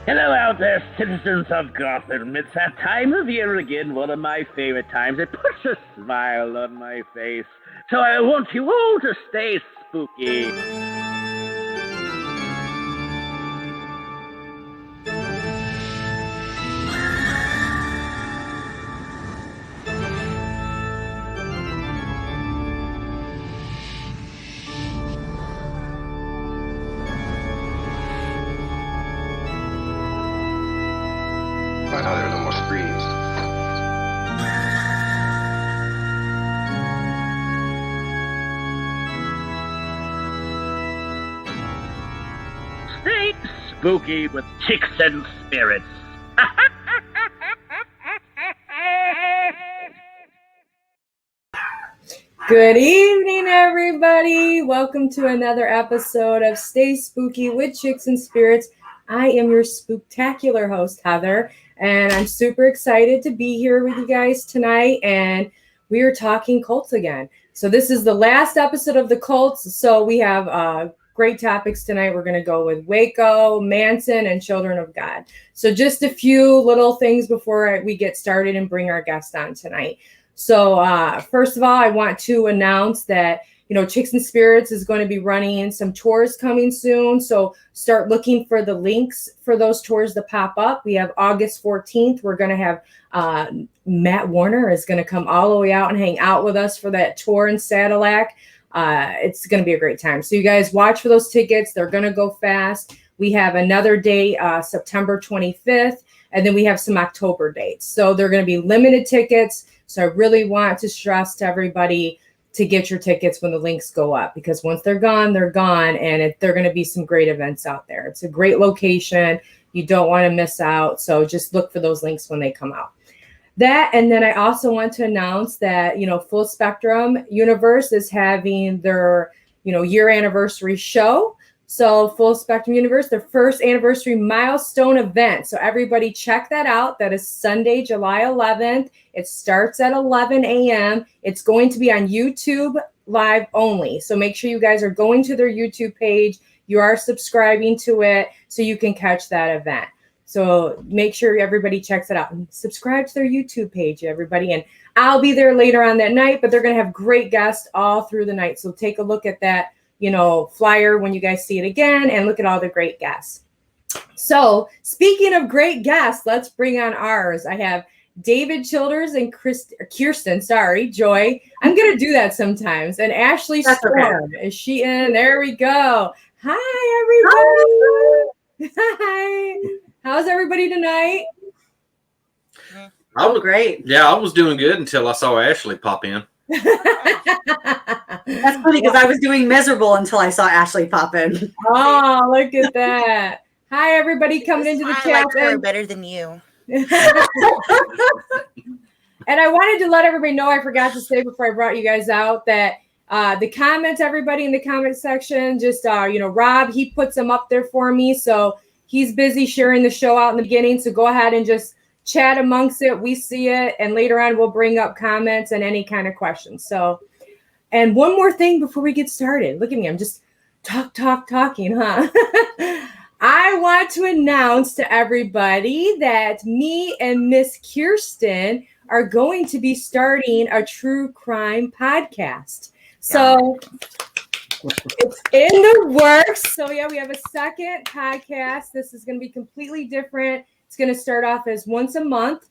Hello out there, citizens of Gotham. It's that time of year again, one of my favorite times. It puts a smile on my face. So I want you all to stay spooky. By now there are no more screens. Stay spooky with Chicks and Spirits. Good evening, everybody. Welcome to another episode of Stay Spooky with Chicks and Spirits. I am your spooktacular host, Heather, and I'm super excited to be here with you guys tonight, and we are talking cults again. So this is the last episode of the cults, so we have great topics tonight. We're going to go with Waco, Manson, and Children of God. So just a few little things before we get started and bring our guest on tonight. So first of all, I want to announce that, Chicks and Spirits is going to be running some tours coming soon. So start looking for the links for those tours to pop up. We have August 14th. We're going to have Matt Warner is going to come all the way out and hang out with us for that tour in Sadillac. It's going to be a great time. So you guys watch for those tickets. They're going to go fast. We have another date, September 25th, and then we have some October dates. So they're going to be limited tickets. So I really want to stress to everybody to get your tickets when the links go up, because once they're gone, they're gone, and they're going to be some great events out there. It's a great location. You don't want to miss out. So just look for those links when they come out. That, and then I also want to announce that, Full Spectrum Universe is having their, year anniversary show. So Full Spectrum Universe, their first anniversary milestone event. So everybody check that out. That is Sunday, July 11th. It starts at 11 a.m. It's going to be on YouTube Live only. So make sure you guys are going to their YouTube page. You are subscribing to it so you can catch that event. So make sure everybody checks it out and subscribe to their YouTube page, everybody. And I'll be there later on that night, but they're going to have great guests all through the night. So take a look at that, flyer when you guys see it again, and look at all the great guests. So speaking of great guests, let's bring on ours. I have David Childers and Kirsten, Joy. I'm going to do that sometimes. And Ashley Storm. Okay. Is she in? There we go. Hi, everybody. Hi. How's everybody tonight? I was great. Yeah, I was doing good until I saw Ashley pop in. That's funny because I was doing miserable until I saw Ashley pop in. Oh, look at that. Hi, everybody coming into the chat. I like her better than you. And I wanted to let everybody know, I forgot to say before I brought you guys out, that the comments, everybody in the comment section, just, Rob, he puts them up there for me. So he's busy sharing the show out in the beginning. So go ahead and just chat amongst it. We see it. And later on, we'll bring up comments and any kind of questions. So, and one more thing before we get started. Look at me. I'm just talking, huh? I want to announce to everybody that me and Miss Kirsten are going to be starting a true crime podcast. So it's in the works. So yeah, we have a second podcast. This is going to be completely different. It's going to start off as once a month,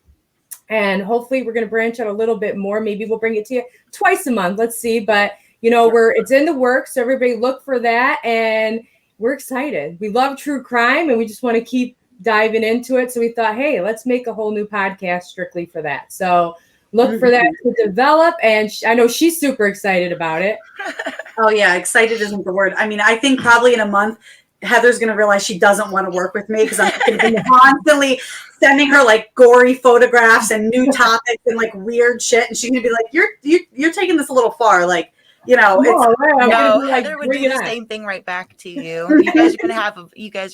and hopefully we're going to branch out a little bit more. Maybe we'll bring it to you twice a month. Let's see. But it's in the works. So everybody look for that. And we're excited. We love true crime, and we just want to keep diving into it. So we thought, hey, let's make a whole new podcast strictly for that. So look for that to develop. And I know she's super excited about it. Oh, yeah. Excited isn't the word. I mean, I think probably in a month, Heather's going to realize she doesn't want to work with me because I'm going to be constantly sending her like gory photographs and new topics and like weird shit. And she's going to be like, you're taking this a little far. Like, Heather would do the same thing right back to you. You guys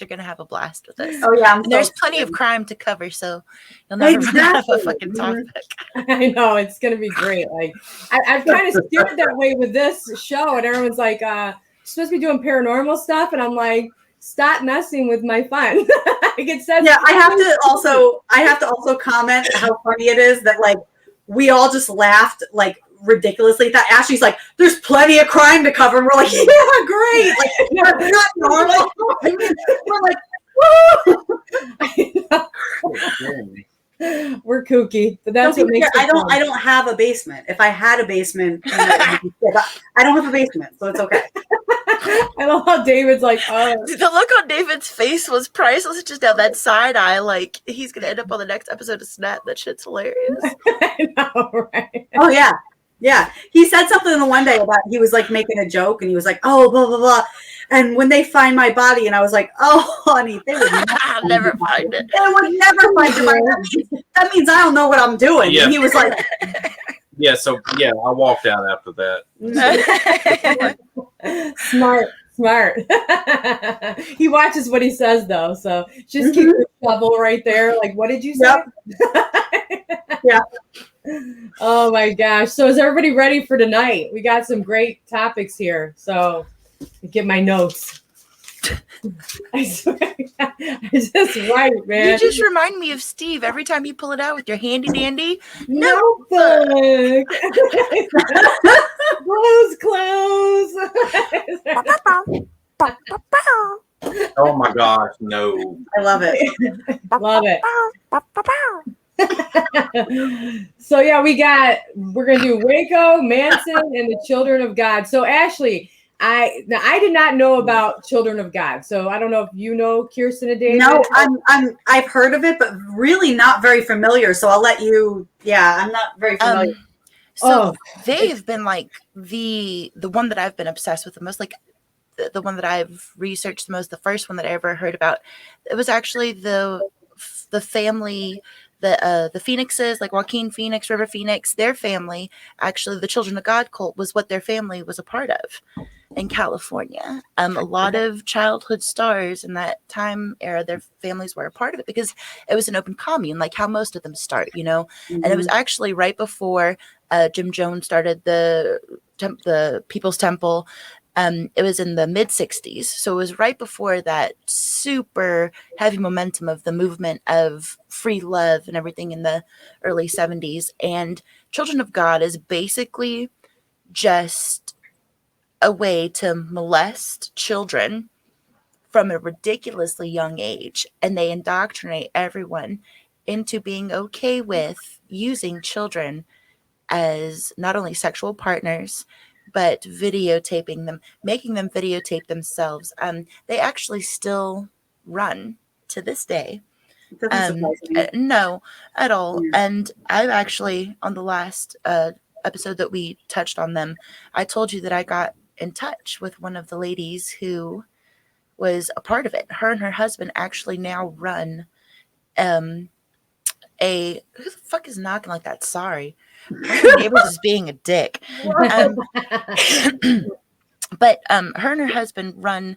are gonna have a blast with us. Oh yeah, and there's plenty of crime to cover, so you'll never run out of a fucking topic. I know it's gonna be great. Like I've kind of steered that way with this show, and everyone's like, supposed to be doing paranormal stuff, and I'm like, stop messing with my fun. It says Yeah, I have to also comment how funny it is that like we all just laughed like ridiculously. That Ashley's like, "There's plenty of crime to cover," and we're like, "Yeah, great!" Like we're not normal. We're like, "Woo!" We're kooky, but that's Don't what be makes fair, it fun. I don't have a basement. If I had a basement, I don't have a basement, so it's okay. I love how David's like, oh. The look on David's face was priceless. Just now that side eye, like he's gonna end up on the next episode of Snap. That shit's hilarious. I know, right? Oh yeah. Yeah. He said something the one day about he was like making a joke and he was like, "Oh, blah blah blah." And when they find my body, and I was like, "Oh, honey, they would I'll never find it. They would never find it. That means I don't know what I'm doing." Yeah. And he was like, Yeah, so yeah, I walked out after that. Smart. He watches what he says though, so just keep the shovel right there. Like, what did you say? Yep. Yeah. Oh my gosh. So is everybody ready for tonight? We got some great topics here. So get my notes. I swear, I just write, man. You just remind me of Steve every time you pull it out with your handy dandy notebook. Close. Oh my gosh, no. I love it. Love it. So yeah, we're gonna do Waco, Manson, and the Children of God. So Ashley, I did not know about Children of God, so I don't know if you know Kirsten and David. No, I've heard of it, but really not very familiar. So I'll let you. Yeah, I'm not very familiar. They've been like the one that I've been obsessed with the most, like the one that I've researched the most. The first one that I ever heard about, it was actually the family. The Phoenixes, like Joaquin Phoenix, River Phoenix, their family, actually the Children of God cult was what their family was a part of in California. A lot of childhood stars in that time era, their families were a part of it because it was an open commune, like how most of them start, you know. And it was actually right before Jim Jones started the People's Temple. It was in the mid 60s. So it was right before that super heavy momentum of the movement of free love and everything in the early 70s. And Children of God is basically just a way to molest children from a ridiculously young age. And they indoctrinate everyone into being okay with using children as not only sexual partners, but videotaping them, making them videotape themselves. They actually still run to this day. No, at all. Yeah. And I've actually, on the last episode that we touched on them, I told you that I got in touch with one of the ladies who was a part of it. Her and her husband actually now run who the fuck is knocking like that? Sorry. My neighbors is being a dick. But her and her husband run,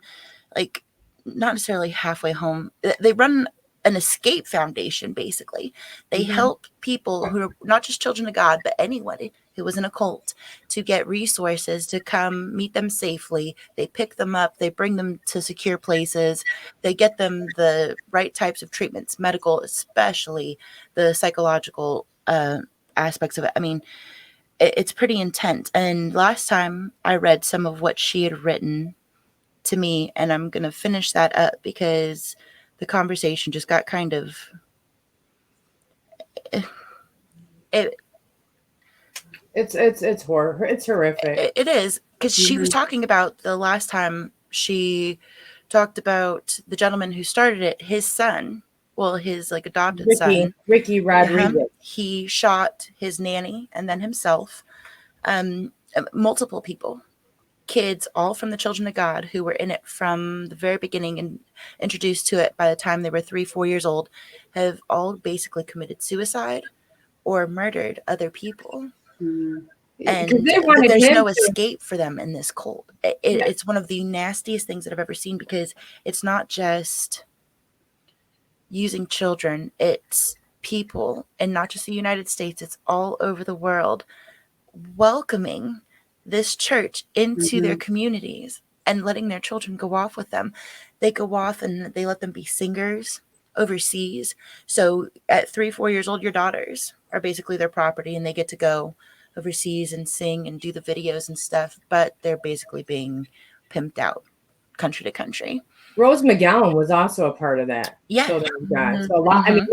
like, not necessarily halfway home. They run an escape foundation, basically. They help people who are not just Children of God, but anyone who was in a cult to get resources to come meet them safely. They pick them up. They bring them to secure places. They get them the right types of treatments, medical, especially the psychological aspects of it. I mean, it's pretty intense. And last time I read some of what she had written to me, and I'm going to finish that up because the conversation just got kind of it's horror. It's horrific. It is, because she was talking about the last time she talked about the gentleman who started it, his son. Well, his like adopted son, Ricky Rodriguez. He shot his nanny and then himself. Multiple people, kids, all from the Children of God, who were in it from the very beginning and introduced to it by the time they were 3-4 years old, have all basically committed suicide or murdered other people. And there's no escape for them in this cult. It's one of the nastiest things that I've ever seen, because it's not just using children, it's people, and not just the United States, it's all over the world, welcoming this church into their communities and letting their children go off with them. they go off and they let them be singers overseas. So at 3-4 years old, your daughters are basically their property, and they get to go overseas and sing and do the videos and stuff, but they're basically being pimped out country to country. Rose McGowan was also a part of that. Yeah. So a lot. I mean,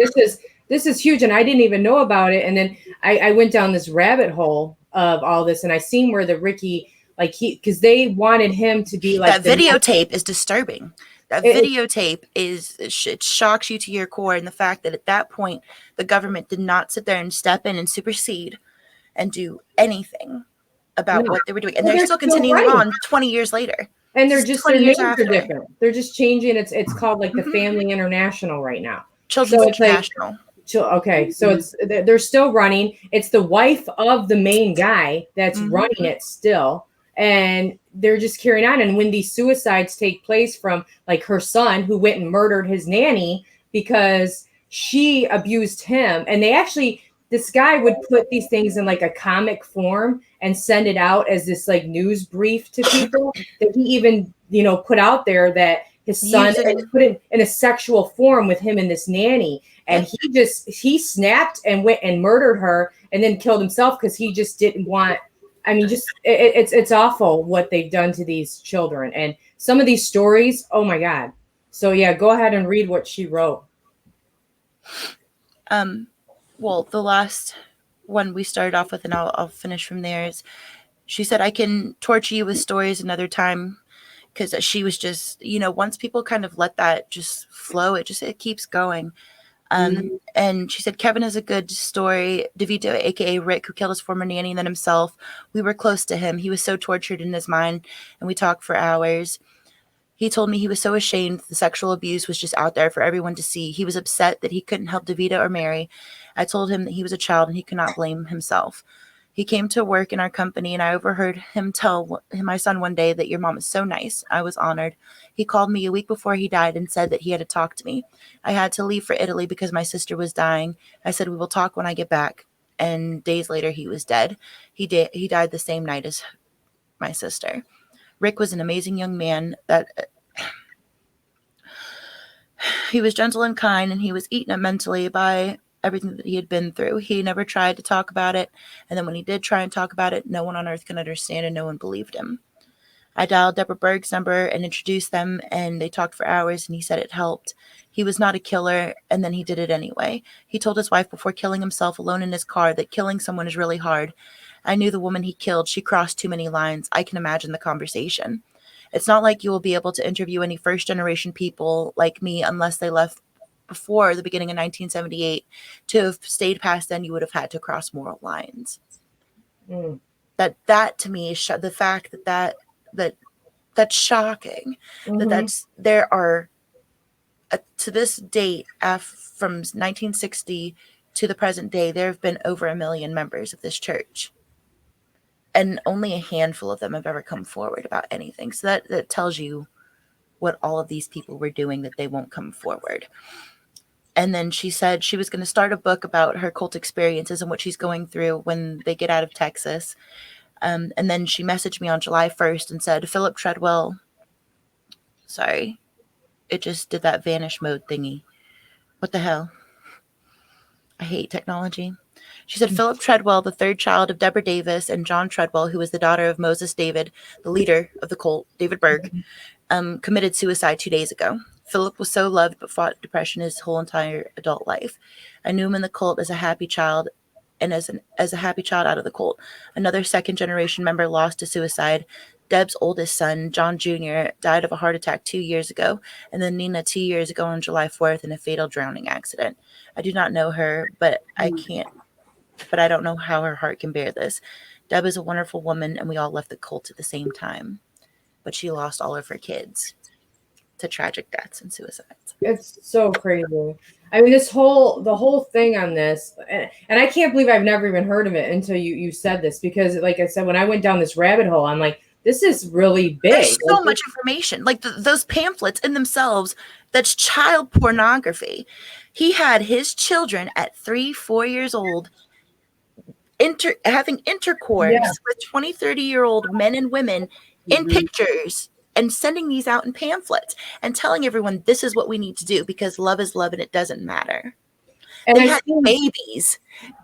this is huge, and I didn't even know about it. And then I went down this rabbit hole of all this, and I seen where the Ricky, like because they wanted him to be like that videotape is disturbing. That videotape it shocks you to your core, and the fact that at that point the government did not sit there and step in and supersede and do anything about what they were doing, and they're still continuing on 20 years later. And they're just their names are different. They're just changing. It's called like the Family International right now. Children's International. Okay, so they're still running. It's the wife of the main guy that's running it still, and they're just carrying on. And when these suicides take place from like her son who went and murdered his nanny because she abused him, and they actually. This guy would put these things in like a comic form and send it out as this like news brief to people that he even, put out there that his son put it in a sexual form with him and this nanny. And he snapped and went and murdered her and then killed himself because he just didn't want, it's awful what they've done to these children. And some of these stories, oh my God. So yeah, go ahead and read what she wrote. Well, the last one we started off with, and I'll finish from there, is she said, I can torture you with stories another time, because she was just, once people kind of let that just flow, it keeps going. And she said, Kevin is a good story. DeVito, aka Rick, who killed his former nanny and then himself, we were close to him. He was so tortured in his mind, and we talked for hours. He told me he was so ashamed the sexual abuse was just out there for everyone to see. He was upset that he couldn't help DeVito or Mary. I told him that he was a child and he could not blame himself. He came to work in our company, and I overheard him tell my son one day that your mom is so nice. I was honored. He called me a week before he died and said that he had to talk to me. I had to leave for Italy because my sister was dying. I said, we will talk when I get back. And days later, he was dead. He died the same night as my sister. Rick was an amazing young man that he was gentle and kind, and he was eaten up mentally by everything that he had been through. He never tried to talk about it. And then when he did try and talk about it, no one on earth could understand, and no one believed him. I dialed Deborah Berg's number and introduced them, and they talked for hours, and he said it helped. He was not a killer, and then he did it anyway. He told his wife before killing himself alone in his car that killing someone is really hard. I knew the woman he killed. She crossed too many lines. I can imagine the conversation. It's not like you will be able to interview any first-generation people like me unless they left before the beginning of 1978. To have stayed past then, you would have had to cross moral lines. That to me is the fact that's shocking. There are to this date, from 1960 to the present day, there have been over 1 million members of this church. And only a handful of them have ever come forward about anything. So that tells you what all of these people were doing, that they won't come forward. And then she said she was going to start a book about her cult experiences and what she's going through when they get out of Texas. And then she messaged me on July 1st and said, Philip Treadwell, sorry, it just did that vanish mode thingy. What the hell? I hate technology. She said, Philip Treadwell, the third child of Deborah Davis and John Treadwell, who was the daughter of Moses David, the leader of the cult, David Berg, committed suicide 2 days ago. Philip was so loved but fought depression his whole entire adult life. I knew him in the cult as a happy child, and as a happy child out of the cult. Another second-generation member lost to suicide. Deb's oldest son, John Jr., died of a heart attack 2 years ago, and then Nina 2 years ago on July 4th in a fatal drowning accident. I do not know her, but I don't know how her heart can bear this. Deb is a wonderful woman, and we all left the cult at the same time. But she lost all of her kids to tragic deaths and suicides. It's so crazy. I mean, the whole thing on this, and I can't believe I've never even heard of it until you said this, because like I said, when I went down this rabbit hole, I'm like, this is really big. There's so much information. Like those pamphlets in themselves, that's child pornography. He had his children at 3-4 years old having intercourse with 20-30-year-old men and women in pictures and sending these out in pamphlets and telling everyone this is what we need to do because love is love and it doesn't matter. And they had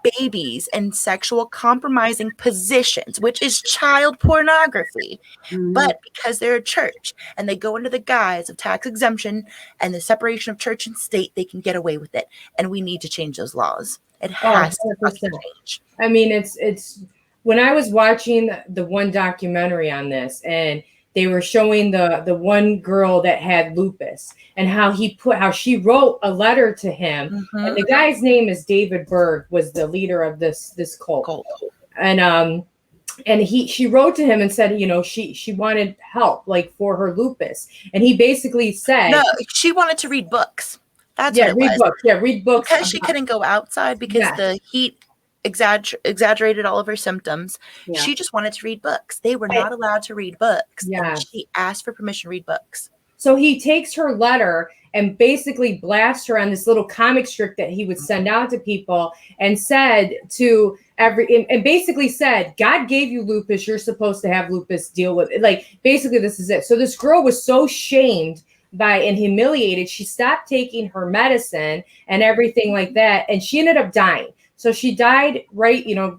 babies in sexual compromising positions, which is child pornography. Mhm. But because they're a church and they go under the guise of tax exemption and the separation of church and state, they can get away with it. And we need to change those laws. It has to fucking change. I mean, it's when I was watching the one documentary on this, and they were showing the one girl that had lupus and how she wrote a letter to him. Mm-hmm. And the guy's name is David Berg, was the leader of this cult. And she wrote to him and said, you know, she wanted help like for her lupus. And he basically said, no, she wanted to read books. That's what it read was. books. Yeah, read books. Because she couldn't go outside because the heat exaggerated all of her symptoms. Yeah. She just wanted to read books. They were not allowed to read books. Yeah. And she asked for permission to read books. So he takes her letter and basically blasts her on this little comic strip that he would send out to people and said to and basically said, God gave you lupus. You're supposed to have lupus, deal with it. Like, basically, this is it. So this girl was so shamed and humiliated. She stopped taking her medicine and everything like that. And she ended up dying. So she died,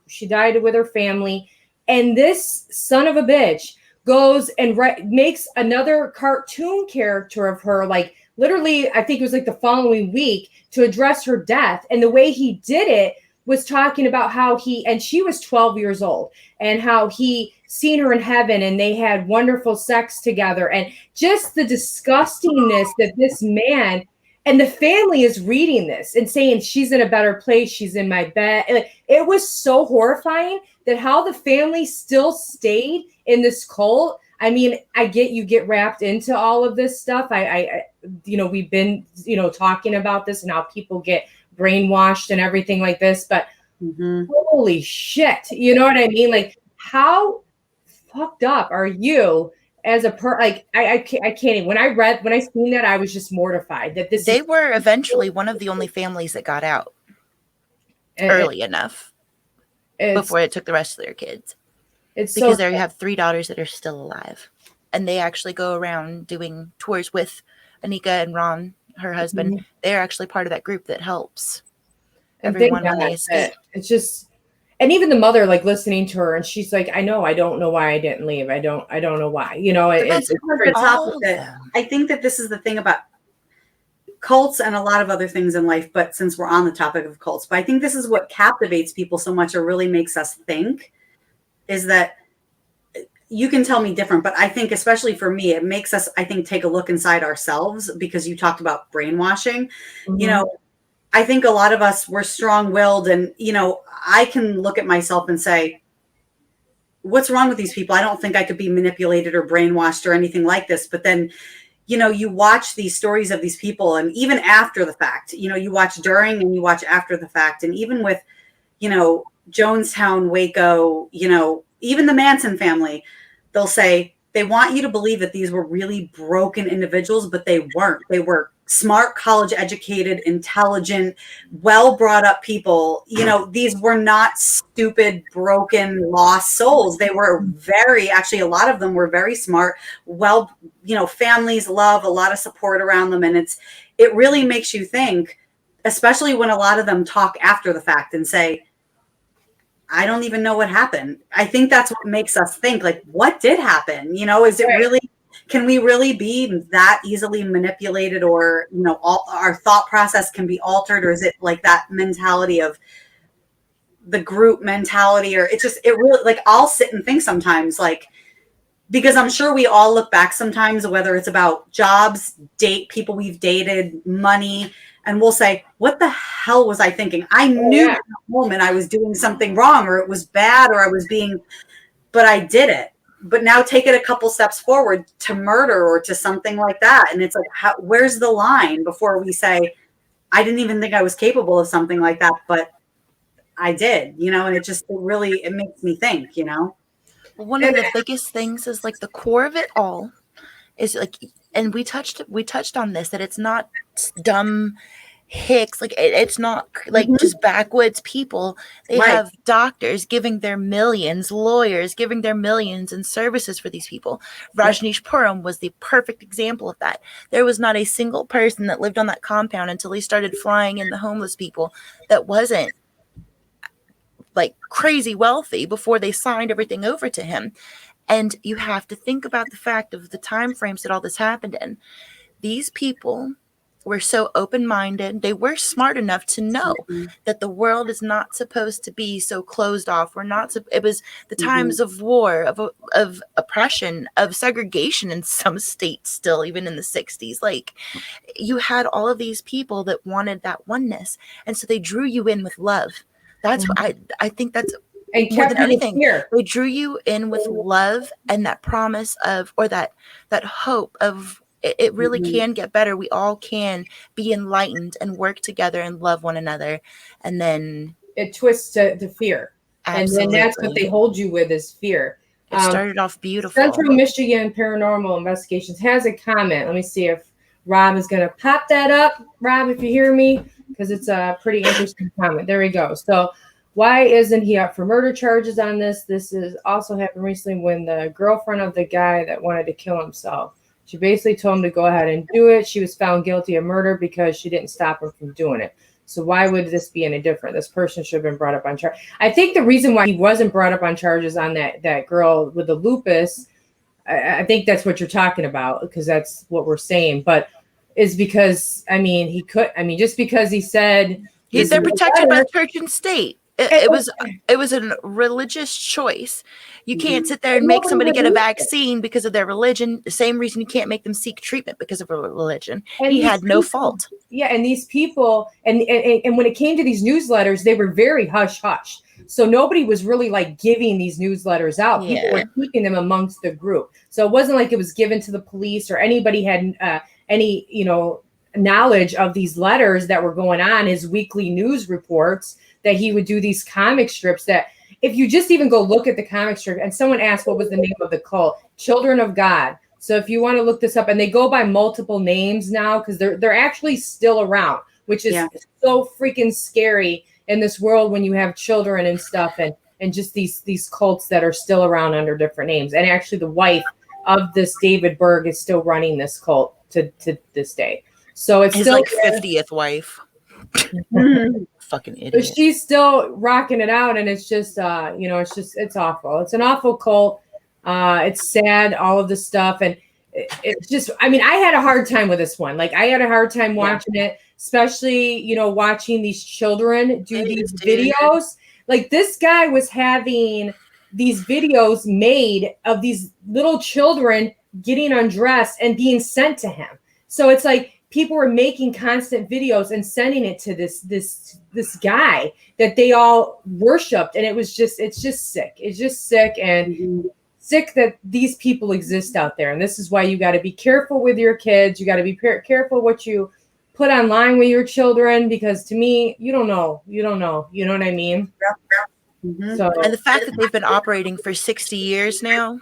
she died with her family. And this son of a bitch goes and makes another cartoon character of her, like literally, I think it was like the following week, to address her death. And the way he did it was talking about how she was 12 years old and how he seen her in heaven and they had wonderful sex together. And just the disgustingness that this man and the family is reading this and saying she's in a better place. She's in my bed. It was so horrifying that how the family still stayed in this cult. I mean, I get you get wrapped into all of this stuff. We've been, talking about this and how people get brainwashed and everything like this, but holy shit. You know what I mean? Like, how fucked up are you? As a I can't even. When I seen that, I was just mortified that they were eventually one of the only families that got out early enough before it took the rest of their kids. It's because they have 3 daughters that are still alive, and they actually go around doing tours with Anika and Ron, her husband. Mm-hmm. They're actually part of that group that helps everyone when they escape. It's just. And even the mother, like listening to her, and she's like, I don't know why I didn't leave. I don't know why. It's very top of it. I think that this is the thing about cults and a lot of other things in life, but since we're on the topic of cults, but I think this is what captivates people so much or really makes us think, is that you can tell me different, but I think especially for me, it makes us, I think, take a look inside ourselves, because you talked about brainwashing. Mm-hmm. I think a lot of us were strong-willed, and, I can look at myself and say, what's wrong with these people? I don't think I could be manipulated or brainwashed or anything like this. But then, you watch these stories of these people, and even after the fact, you watch during and you watch after the fact. And even with, Jonestown, Waco, even the Manson family, they'll say they want you to believe that these were really broken individuals, but they weren't. They were smart, college educated, intelligent, well brought up people. These were not stupid, broken, lost souls. They were actually, a lot of them were very smart, well, families, love, a lot of support around them. And it really makes you think, especially when a lot of them talk after the fact and say, I don't even know what happened. I think that's what makes us think, like, what did happen? Is it really, can we really be that easily manipulated, or, our thought process can be altered? Or is it like that mentality of the group mentality? Or it really, like, I'll sit and think sometimes, like, because I'm sure we all look back sometimes, whether it's about jobs, people we've dated, money, and we'll say, what the hell was I thinking? I knew in the moment I was doing something wrong, or it was bad, or but I did it. But now take it a couple steps forward to murder or to something like that. And it's like, where's the line before we say, I didn't even think I was capable of something like that, but I did, and it makes me think, One of the biggest things is, like, the core of it all is, like, and we touched on this, that it's not dumb hicks, like it's not like just backwoods people. They have doctors giving their millions, lawyers giving their millions in services for these people. Rajneeshpuram was the perfect example of that. There was not a single person that lived on that compound until he started flying in the homeless people that wasn't like crazy wealthy before they signed everything over to him. And you have to think about the fact of the time frames that all this happened in. These people were so open-minded. They were smart enough to know that the world is not supposed to be so closed off. It was the times of war, of oppression, of segregation in some states still, even in the 60s. Like, you had all of these people that wanted that oneness. And so they drew you in with love. That's what I think that's more than anything. They drew you in with love and that promise of, or that hope of, it really can get better. We all can be enlightened and work together and love one another. And then it twists to fear. Absolutely. And then that's what they hold you with is fear. It started off beautiful. Central Michigan Paranormal Investigations has a comment. Let me see if Rob is going to pop that up. Rob, if you hear me, because it's a pretty interesting comment. There we go. So why isn't he up for murder charges on this? This is also happened recently when the girlfriend of the guy that wanted to kill himself. She basically told him to go ahead and do it. She was found guilty of murder because she didn't stop him from doing it. So why would this be any different? This person should have been brought up on charge. I think the reason why he wasn't brought up on charges on that girl with the lupus, I think that's what you're talking about, because that's what we're saying. But is because, just because he said they're protected by church and state. It was a religious choice. You can't sit there and make somebody get a vaccine because of their religion. The same reason you can't make them seek treatment because of a religion. And he had no fault. Yeah, and these people, and when it came to these newsletters, they were very hush hush. So nobody was really like giving these newsletters out. People were keeping them amongst the group. So it wasn't like it was given to the police or anybody had any knowledge of these letters that were going on, his weekly news reports, that he would do these comic strips that if you just even go look at the comic strip, and someone asked what was the name of the cult, Children of God. So if you want to look this up, and they go by multiple names now because they're actually still around, which is so freaking scary in this world when you have children and stuff and just these cults that are still around under different names. And actually the wife of this David Berg is still running this cult to this day. So it's his still like 50th wife. Fucking idiot. But she's still rocking it out, and it's just it's awful. It's an awful cult. It's sad, all of this stuff, and it's just, I had a hard time with this one. Like, I had a hard time watching it, especially watching these children do these videos. Like, this guy was having these videos made of these little children getting undressed and being sent to him. So it's like people were making constant videos and sending it to this guy that they all worshipped. And it's just sick. It's just sick and sick that these people exist out there. And this is why you got to be careful with your kids. You got to be careful what you put online with your children, because to me, you don't know. You know what I mean? So, and the fact that they've been operating for 60 years now,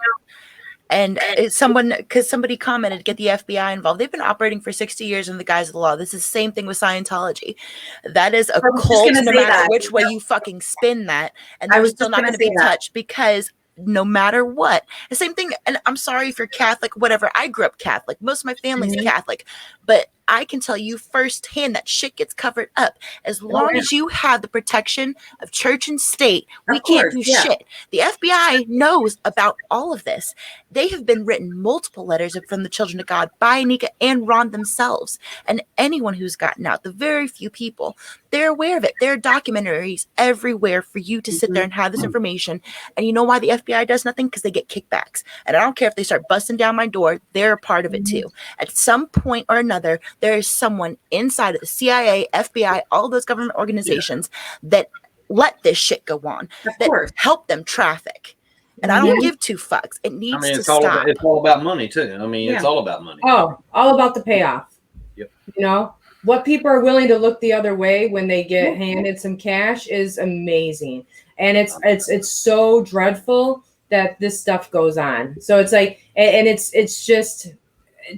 and somebody commented, get the FBI involved. They've been operating for 60 years in the guise of the law. This is the same thing with Scientology. That is a cult, no matter which way you fucking spin that. And they're still not going to be touched, because no matter what, the same thing. And I'm sorry if you're Catholic, whatever. I grew up Catholic. Most of my family's Catholic, but I can tell you firsthand that shit gets covered up. As long as you have the protection of church and state, we can't do shit. The FBI knows about all of this. They have been written multiple letters from the Children of God by Anika and Ron themselves, and anyone who's gotten out, the very few people, they're aware of it. There are documentaries everywhere for you to sit there and have this information. And you know why the FBI does nothing? Because they get kickbacks. And I don't care if they start busting down my door, they're a part of it too. At some point or another, there is someone inside of the CIA, FBI, all those government organizations that let this shit go on, that help them traffic. And I don't give two fucks. It needs to stop. It's all about money too. It's all about money. Oh, all about the payoff. Yep. What people are willing to look the other way when they get handed some cash is amazing. And it's so dreadful that this stuff goes on. So it's like, and it's just,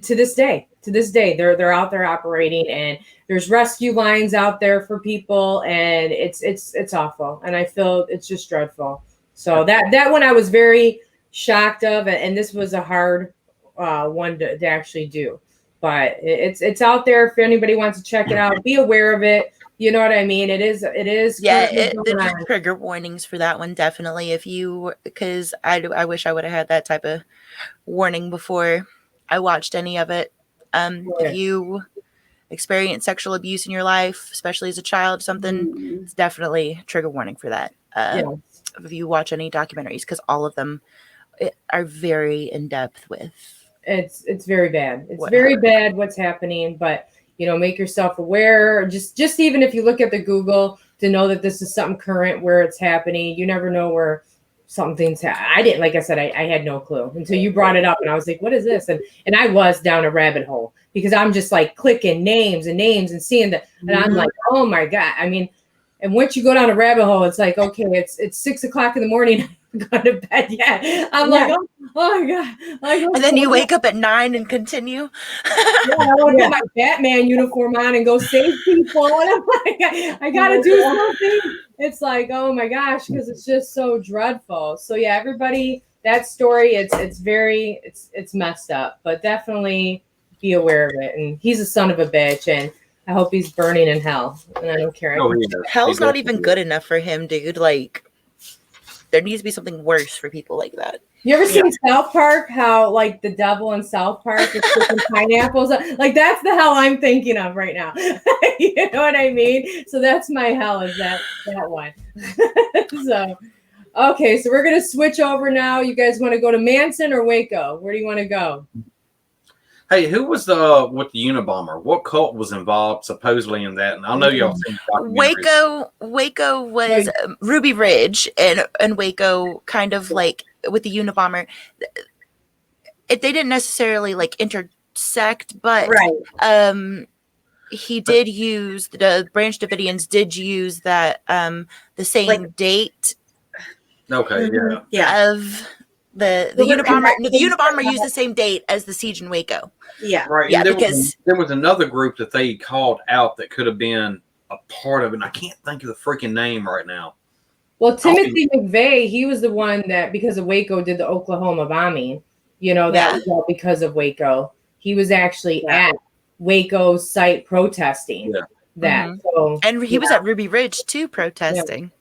to this day, they're out there operating, and there's rescue lines out there for people, and it's awful, and I feel it's just dreadful. So that one I was very shocked of, and this was a hard one to actually do, but it's out there if anybody wants to check it out. Be aware of it. You know what I mean? It is. Yeah, there's trigger warnings for that one, definitely. Because I wish I would have had that type of warning before I watched any of it. If you experience sexual abuse in your life, especially as a child, something, it's definitely trigger warning for that. If you watch any documentaries, because all of them are very in depth with. It's very bad. It's very bad what's happening, but. Make yourself aware. Just even if you look at the Google to know that this is something current where it's happening. You never know where something's. I didn't, like I said, I had no clue until you brought it up, and I was like, "What is this?" And I was down a rabbit hole because I'm just like clicking names and seeing that, and I'm like, "Oh my god!" I mean, and once you go down a rabbit hole, it's like, okay, it's 6:00 in the morning. Go to bed yet. I'm like, oh my god. And then you wake up at 9 and continue. I want to put my Batman uniform on and go save people. And I'm like, I gotta do something. It's like, oh my gosh, because it's just so dreadful. So yeah, everybody, that story, it's messed up, but definitely be aware of it. And he's a son of a bitch, and I hope he's burning in hell. And I don't care. Hell's not even good enough for him, dude. Like, there needs to be something worse for people like that. You ever seen South Park? How like the devil in South Park is cooking pineapples? Like that's the hell I'm thinking of right now. You know what I mean? So that's my hell, is that one. So okay, so we're gonna switch over now. You guys want to go to Manson or Waco? Where do you want to go? Hey, who was with the Unabomber? What cult was involved supposedly in that? And I know y'all seen Waco was Ruby Ridge, and Waco kind of like with the Unabomber. They didn't necessarily like intersect, but he did use the Branch Davidians did use that the same date. Okay, of. The Unabomber used the same date as the siege in Waco. Yeah. Right. Yeah, because there was another group that they called out that could have been a part of it. And I can't think of the freaking name right now. Well, Timothy McVeigh, he was the one that, because of Waco, did the Oklahoma bombing. That was all because of Waco. He was actually at Waco's site protesting that. Mm-hmm. So, and he was at Ruby Ridge too, protesting.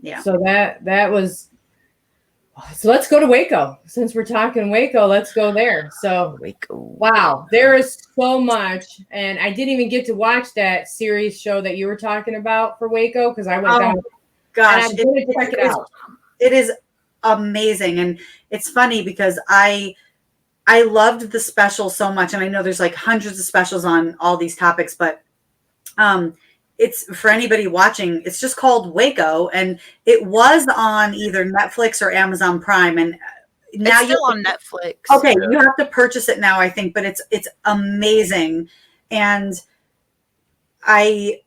Yeah. So that was. So let's go to Waco. Since we're talking Waco, let's go there. So Waco. Wow, there is so much. And I didn't even get to watch that series show that you were talking about for Waco because I went down. Gosh, I'm going to check it out. It is amazing. And it's funny because I loved the special so much. And I know there's like hundreds of specials on all these topics, but it's for anybody watching, it's just called Waco, and it was on either Netflix or Amazon Prime, and now it's still on Netflix. Okay, you have to purchase it now, I think, but it's amazing, and I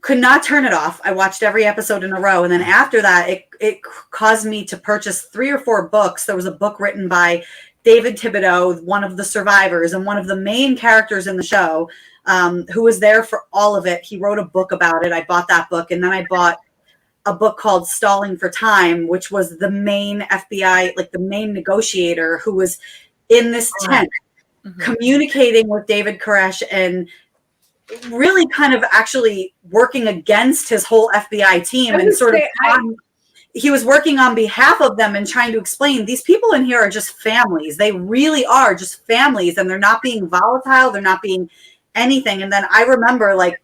could not turn it off. I watched every episode in a row, and then after that, it caused me to purchase 3 or 4 books. There was a book written by David Thibodeau, one of the survivors and one of the main characters in the show, who was there for all of it. He wrote a book about it. I bought that book. And then I bought a book called Stalling for Time, which was the main FBI, like the main negotiator who was in this tent communicating with David Koresh and really kind of actually working against his whole FBI team and sort of he was working on behalf of them and trying to explain these people in here are just families. They really are just families, and they're not being volatile. They're not being anything. And then I remember, like,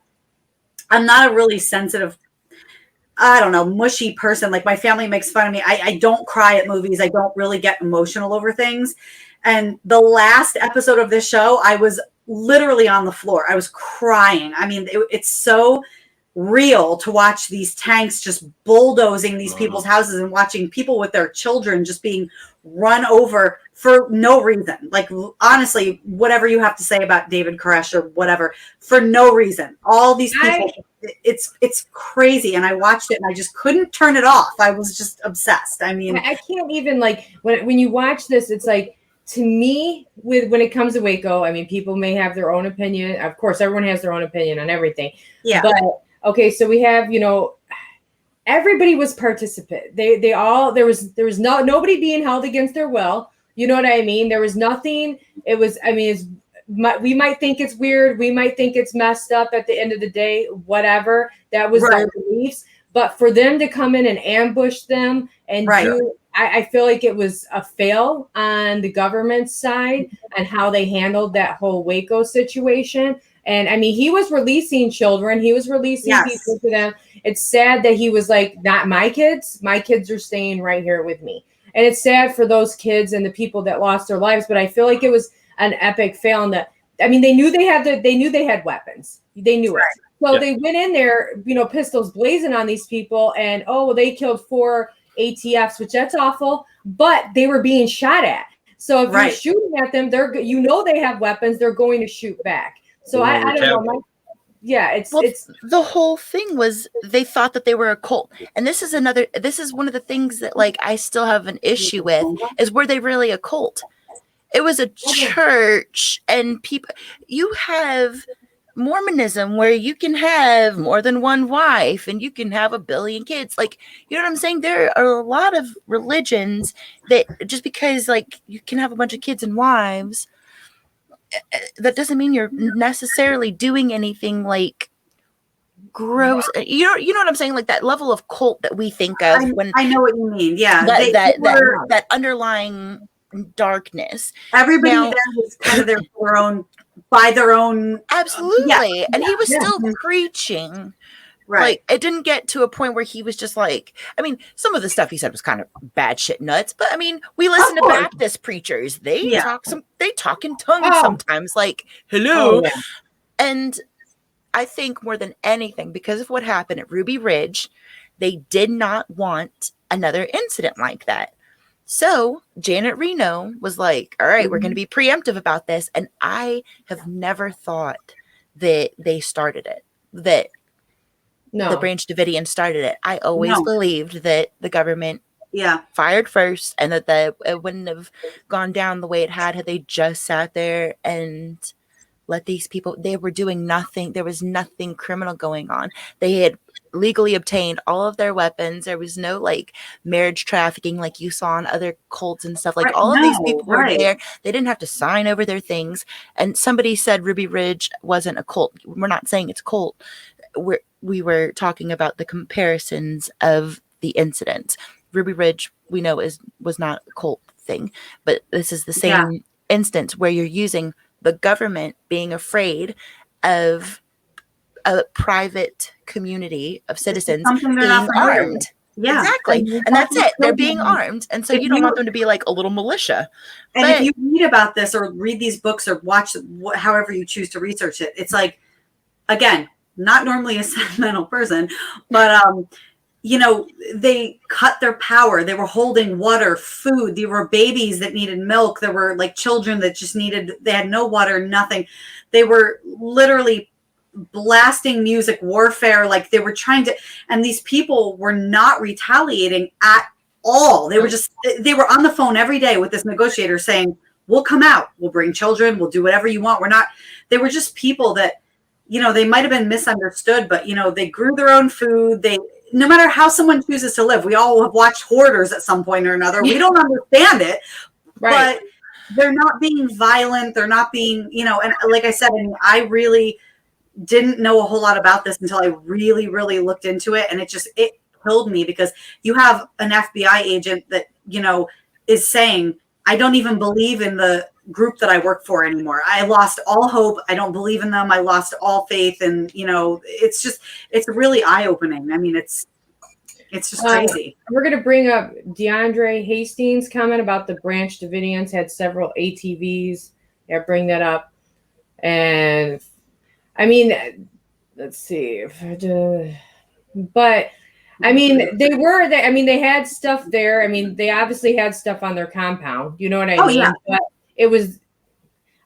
I'm not a really sensitive, I don't know, mushy person. Like, my family makes fun of me. I don't cry at movies. I don't really get emotional over things. And the last episode of this show, I was literally on the floor. I was crying. I mean, it's so real to watch these tanks just bulldozing these people's houses and watching people with their children just being run over for no reason. Like, honestly, whatever you have to say about David Koresh or whatever, for no reason. All these people, it's crazy. And I watched it and I just couldn't turn it off. I was just obsessed. I mean, I can't even, like, when you watch this, it's like to me, when it comes to Waco, I mean, people may have their own opinion. Of course, everyone has their own opinion on everything. Yeah. But okay, so we have, everybody was participant. They all there was nobody being held against their will. You know what I mean? There was nothing. It was, I mean, we might think it's weird. We might think it's messed up at the end of the day, whatever. That was their beliefs. But for them to come in and ambush them and do, I feel like it was a fail on the government side and how they handled that whole Waco situation. And I mean, he was releasing children. He was releasing people to them. It's sad that he was like, not my kids. My kids are staying right here with me. And it's sad for those kids and the people that lost their lives. But I feel like it was an epic fail. And I mean, they knew they had weapons. They knew it. So they went in there, pistols blazing on these people. And, they killed 4 ATFs, which that's awful. But they were being shot at. So if you're shooting at them, they have weapons. They're going to shoot back. So I don't know. It's the whole thing was they thought that they were a cult. And this is one of the things that like I still have an issue with is, were they really a cult? It was a church, and people, you have Mormonism where you can have more than one wife and you can have 1 billion kids. Like, you know what I'm saying? There are a lot of religions that just because like you can have a bunch of kids and wives, that doesn't mean you're necessarily doing anything like gross. You know what I'm saying? Like that level of cult that we think of when I know what you mean. Yeah. That underlying darkness. Everybody there was kind of by their own. Absolutely. And he was still preaching. Right. Like, it didn't get to a point where he was just like, I mean, some of the stuff he said was kind of bad shit nuts, but I mean, we listen to Baptist preachers. They talk in tongues sometimes, like, hello. And I think more than anything, because of what happened at Ruby Ridge, they did not want another incident like that. So Janet Reno was like, all right, we're going to be preemptive about this. And I have never thought that they started it, that the Branch Davidians started it. I always believed that the government fired first, and that it wouldn't have gone down the way it had they just sat there and let these people, they were doing nothing. There was nothing criminal going on. They had legally obtained all of their weapons. There was no like marriage trafficking like you saw in other cults and stuff. Like all of these people were there. They didn't have to sign over their things. And somebody said Ruby Ridge wasn't a cult. We're not saying it's a cult. We were talking about the comparisons of the incidents. Ruby Ridge, we know, was not a cult thing, but this is the same instance where you're using the government being afraid of a private community of citizens being armed. Yeah, exactly. And that's it. They're being armed. And so you don't want them to be like a little militia. And if you read about this or read these books or watch however you choose to research it, it's like, again, not normally a sentimental person, but they cut their power. They were holding water, food. There were babies that needed milk. There were like children that just they had no water, nothing. They were literally blasting music, warfare. Like they were trying to, and these people were not retaliating at all. They were on the phone every day with this negotiator saying, we'll come out, we'll bring children, we'll do whatever you want. They were just people that, they might've been misunderstood, but they grew their own food. No matter how someone chooses to live, we all have watched Hoarders at some point or another. We don't understand it, but they're not being violent. They're not being, and like I said, I really didn't know a whole lot about this until I really, really looked into it. And it killed me because you have an FBI agent that, is saying, I don't even believe in the group that I work for anymore. I lost all hope. I don't believe in them. I lost all faith. And, it's really eye-opening. I mean, it's just crazy. We're going to bring up DeAndre Hastings' comment about the Branch Davidians had several ATVs. Yeah, bring that up. And I mean, let's see. But I mean, they had stuff there. I mean, they obviously had stuff on their compound. You know what I mean? Yeah. But it was,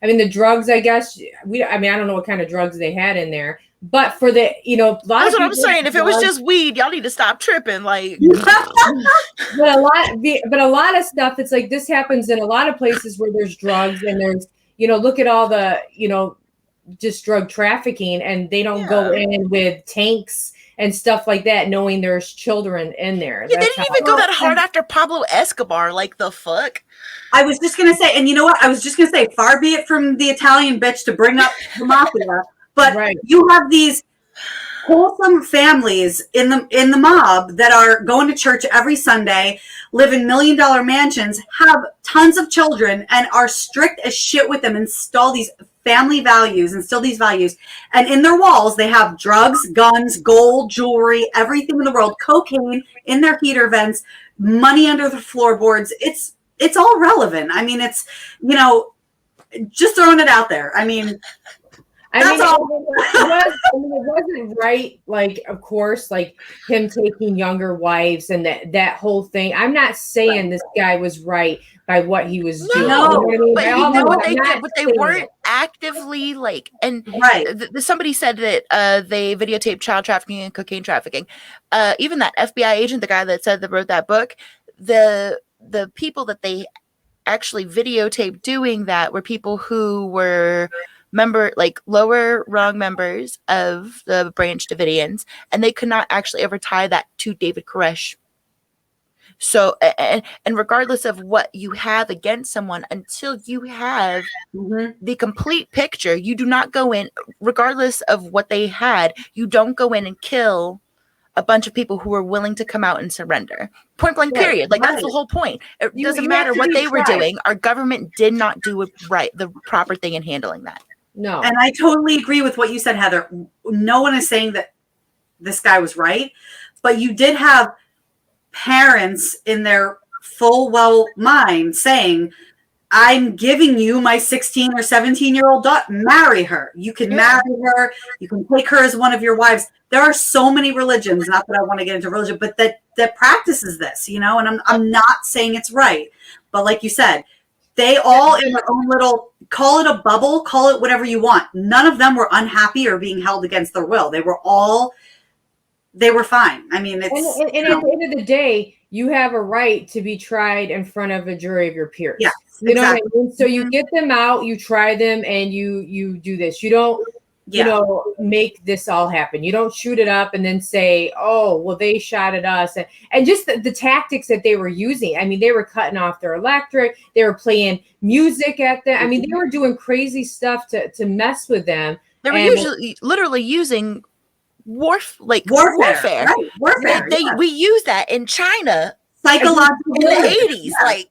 the drugs, I guess. I don't know what kind of drugs they had in there, but for the, you know, a lot That's of what I'm people- saying. If it was just weed, y'all need to stop tripping. Like, but a lot of stuff, it's like this happens in a lot of places where there's drugs and there's, you know, look at all the, you know, just drug trafficking, and they don't go in with tanks and stuff like that, knowing there's children in there. yeah, they didn't even go that hard after Pablo Escobar. Like, the fuck? I was just gonna say, and you know what? I was just gonna say, far be it from the Italian bitch to bring up the mafia, but Right. you have these wholesome families in the mob that are going to church every Sunday, live in $1 million mansions, have tons of children, and are strict as shit with them, instill these values, and in their walls they have drugs, guns, gold, jewelry, everything in the world, cocaine in their heater vents, money under the floorboards. It's all relevant. I mean, it's, you know, just throwing it out there. I mean, it wasn't right. Like, of course, like him taking younger wives and that whole thing. I'm not saying this guy was right by what he was doing. No, But By you all know means, what I'm they not did, but they saying weren't it. actively like. And right. Somebody said that they videotaped child trafficking and cocaine trafficking. Even that FBI agent, the guy that said that wrote that book, the people that they actually videotaped doing that were people who were lower rung members of the Branch Davidians, and they could not actually ever tie that to David Koresh. So, and regardless of what you have against someone, until you have the complete picture, you do not go in, regardless of what they had, you don't go in and kill a bunch of people who were willing to come out and surrender. Point blank, period. Like, that's the whole point. It doesn't matter what they were doing. Our government did not do it right, the proper thing in handling that. No. And I totally agree with what you said, Heather. No one is saying that this guy was right, but you did have parents in their full well mind saying, I'm giving you my 16 or 17-year-old daughter. Marry her. You can marry her. You can take her as one of your wives. There are so many religions, not that I want to get into religion, but that practices this, you know, and I'm not saying it's right. But like you said, they all in their own little, call it a bubble, call it whatever you want. None of them were unhappy or being held against their will. They were fine. I mean, it's. And at the end of the day, you have a right to be tried in front of a jury of your peers. Yeah, you know what I mean? So you get them out, you try them, and you do this. You don't, you know, make this all happen. You don't shoot it up and then say, oh, well, they shot at us. And just the tactics that they were using. I mean, they were cutting off their electric. They were playing music at them. I mean, they were doing crazy stuff to mess with them. They were literally using warfare. Right. Warfare. We use that in China psychological in the 80s. Like,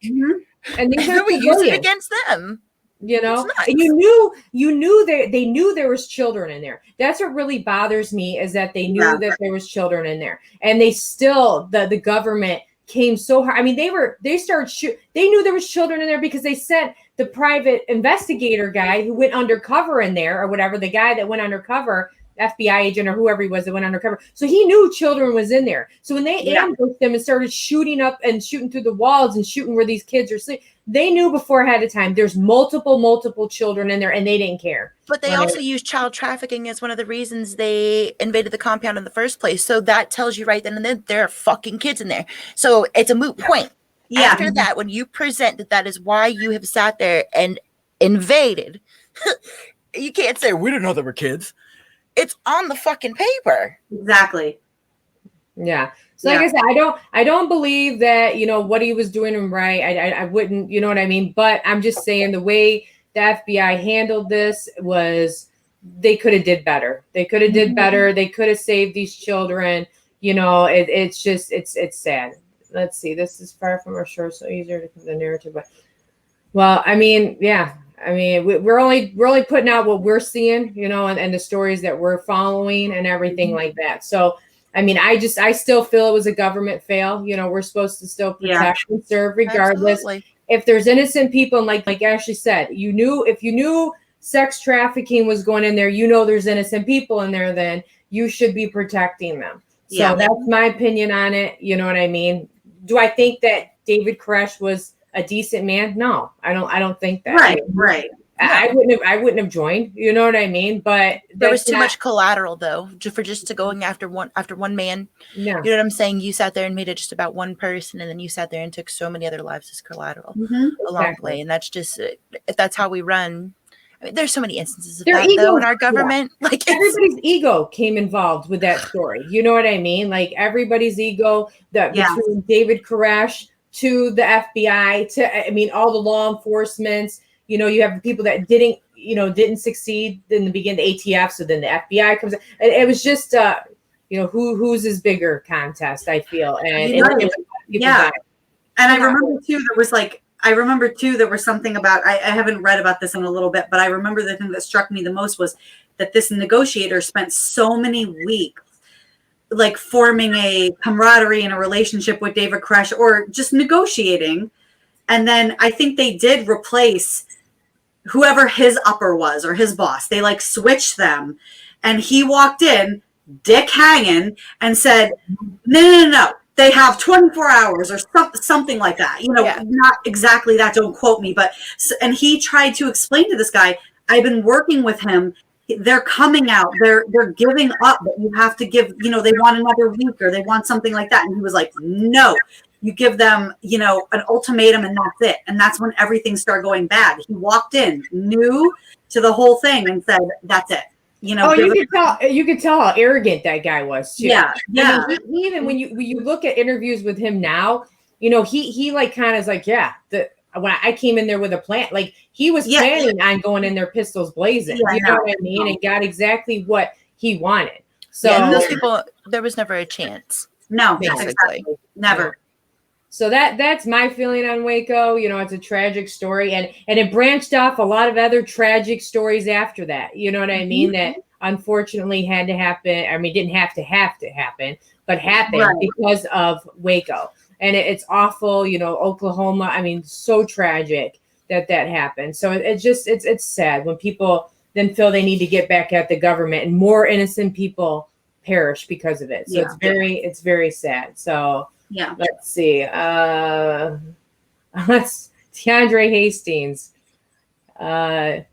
and these we use it against them. You know, nice. and you knew they knew there was children in there. That's what really bothers me, is that they knew that there was children in there, and they still the government came so hard. I mean, they knew there was children in there because they sent the private investigator guy who went undercover in there, or whatever, the guy that went undercover, FBI agent or whoever he was that went undercover. So he knew children was in there. So when they ambushed them and started shooting up and shooting through the walls and shooting where these kids are sleeping, they knew before ahead of time there's multiple children in there, and they didn't care. But they also used child trafficking as one of the reasons they invaded the compound in the first place. So that tells you right then and then there are fucking kids in there. So it's a moot point. Yeah. After that, when you present that is why you have sat there and invaded, you can't say we didn't know there were kids. It's on the fucking paper. Exactly. Yeah. So like I said, I don't believe that, you know, what he was doing right. I wouldn't, you know what I mean? But I'm just saying the way the FBI handled this was, they could have did better. They could have did better. They could have saved these children. You know, it's just, it's sad. Let's see. This is far from our shore, so easier to come the narrative. But, well, I mean, yeah. I mean, we're only putting out what we're seeing, you know, and the stories that we're following and everything like that. So, I mean, I still feel it was a government fail. You know, we're supposed to still protect and serve regardless. Absolutely. If there's innocent people, and like Ashley said, if you knew sex trafficking was going in there, you know there's innocent people in there, then you should be protecting them. So that's my opinion on it. You know what I mean? Do I think that David Koresh was a decent man? No, I don't think that. Right. I wouldn't have joined. You know what I mean? But there was too much collateral though, just to going after one man. Yeah. You know what I'm saying? You sat there and made it just about one person, and then you sat there and took so many other lives as collateral along the way. And that's just, if that's how we run. I mean, there's so many instances of that though in our government. Yeah. Like everybody's ego came involved with that story. You know what I mean? Like everybody's ego between David Koresh to the FBI to, I mean, all the law enforcement. You know, you have the people that didn't succeed in the beginning, the ATF. So then the FBI comes. It was just, whose is bigger contest. I feel, and And I remember too, there was something about, I haven't read about this in a little bit, but I remember the thing that struck me the most was that this negotiator spent so many weeks like forming a camaraderie and a relationship with David Koresh or just negotiating. And then I think they did replace whoever his upper was or his boss. They like switched them, and he walked in, dick hanging, and said, no. They have 24 hours or something like that. Not exactly that. Don't quote me. But and he tried to explain to this guy, I've been working with him. They're coming out. They're giving up. But you have to give. They want another week or they want something like that. And he was like, no. You give them, an ultimatum, and that's it. And that's when everything started going bad. He walked in, new to the whole thing, and said, "That's it." You could tell how arrogant that guy was too. Yeah. I mean, he even when you look at interviews with him now, he like kind of is like, when I came in there with a plan, like he was planning on going in there pistols blazing. You know what I mean? And got exactly what he wanted. So those people, there was never a chance. No, basically, exactly. Never. So that's my feeling on Waco. It's a tragic story, and it branched off a lot of other tragic stories after that. You know what I mean? That unfortunately had to happen. I mean, didn't have to happen, but happened because of Waco. And it's awful, Oklahoma. I mean, so tragic that happened. So it's sad when people then feel they need to get back at the government, and more innocent people perish because of it. So it's very sad. So. Yeah. Let's see. DeAndre Hastings. I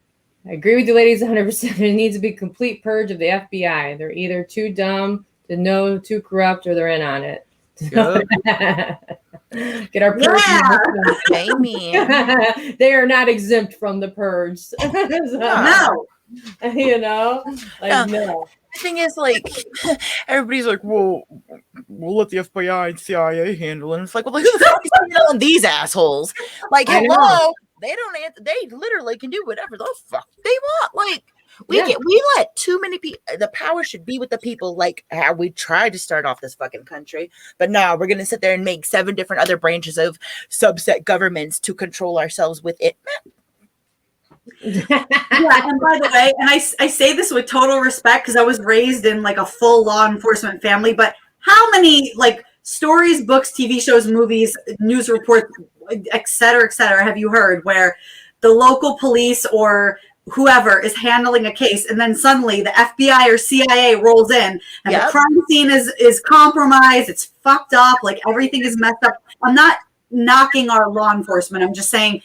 agree with you ladies 100%. There needs to be a complete purge of the FBI. They're either too dumb to know, too corrupt, or they're in on it. Get our purge. Amen. They are not exempt from the purge. No. No. The thing is, like, everybody's like, well, we'll let the FBI and CIA handle it. And it's like, well, who the fuck is handling these assholes? Like, hello, they don't answer. They literally can do whatever the fuck they want. Like, we let too many people. The power should be with the people. Like how we tried to start off this fucking country, but now we're gonna sit there and make 7 different other branches of subset governments to control ourselves with it. And by the way, and I say this with total respect because I was raised in like a full law enforcement family, but how many like stories, books, TV shows, movies, news reports, et cetera, have you heard where the local police or whoever is handling a case and then suddenly the FBI or CIA rolls in and the crime scene is compromised, it's fucked up, like everything is messed up. I'm not knocking our law enforcement. I'm just saying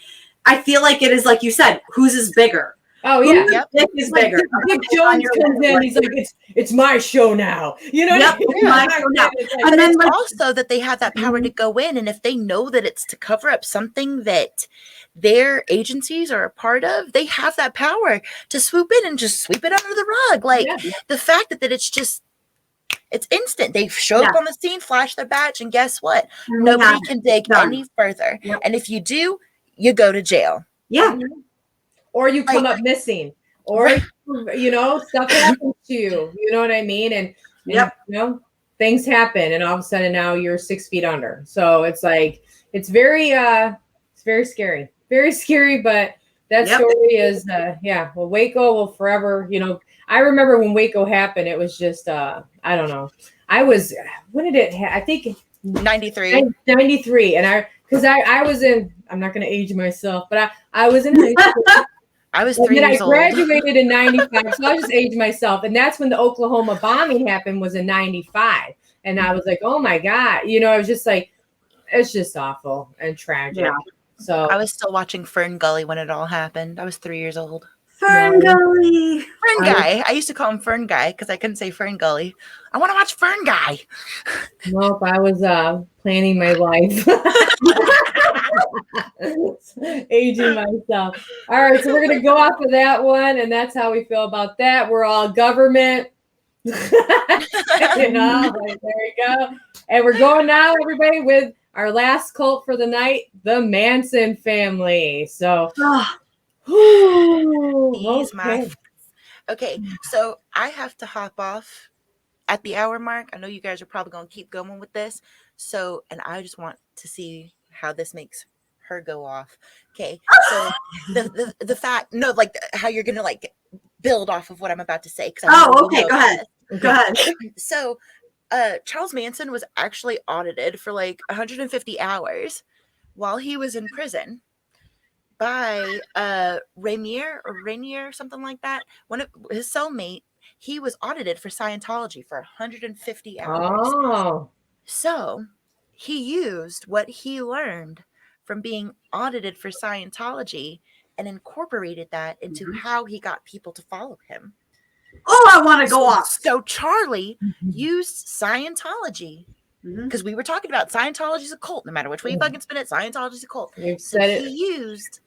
I feel like it is like you said, whose is bigger? Oh yeah, dick is bigger. Dick Jones comes in, he's like, it's my show now. You know, my show now. And then also that they have that power to go in, and if they know that it's to cover up something that their agencies are a part of, they have that power to swoop in and just sweep it under the rug. Like the fact that it's just. It's instant. They show up on the scene, flash their badge, and guess what? Nobody can dig any further. And if you do, you go to jail. Yeah. Or you come up missing. Or, stuff happens to you. You know what I mean? And things happen. And all of a sudden now you're 6 feet under. So it's like, it's very scary. Very scary. But that story is, well, Waco will forever, I remember when Waco happened, it was just, I don't know. When did it I think 93. 93. And because I was in, I'm not going to age myself, but I was in high school. I was 3 years old. I graduated in 95, so I just aged myself. And that's when the Oklahoma bombing happened, was in 95. And I was like, oh my God. I was just like, it's just awful and tragic. So I was still watching Fern Gully when it all happened. I was 3 years old. Fern Gully. Fern Guy. I used to call him Fern Guy because I couldn't say Fern Gully. I want to watch Fern Guy. nope, I was planning my life. Aging myself. All right, so we're gonna go off of that one, and that's how we feel about that. We're all government. You know, like, there you go. And we're going now, everybody, with our last cult for the night, the Manson family. So Okay, so I have to hop off at the hour mark. I know you guys are probably going to keep going with this. So, and I just want to see how this makes her go off. Okay, so the fact, no, like how you're going to like build off of what I'm about to say. Okay, go ahead. Go ahead. So, Charles Manson was actually audited for like 150 hours while he was in prison by Rainier or something like that. One of his cellmate, he was audited for Scientology for 150 hours. Oh. So he used what he learned from being audited for Scientology and incorporated that into how he got people to follow him. Oh, I want to go off. So Charlie used Scientology because we were talking about Scientology's a cult. No matter which way you fucking spin it, Scientology's a cult. You've So said he it. used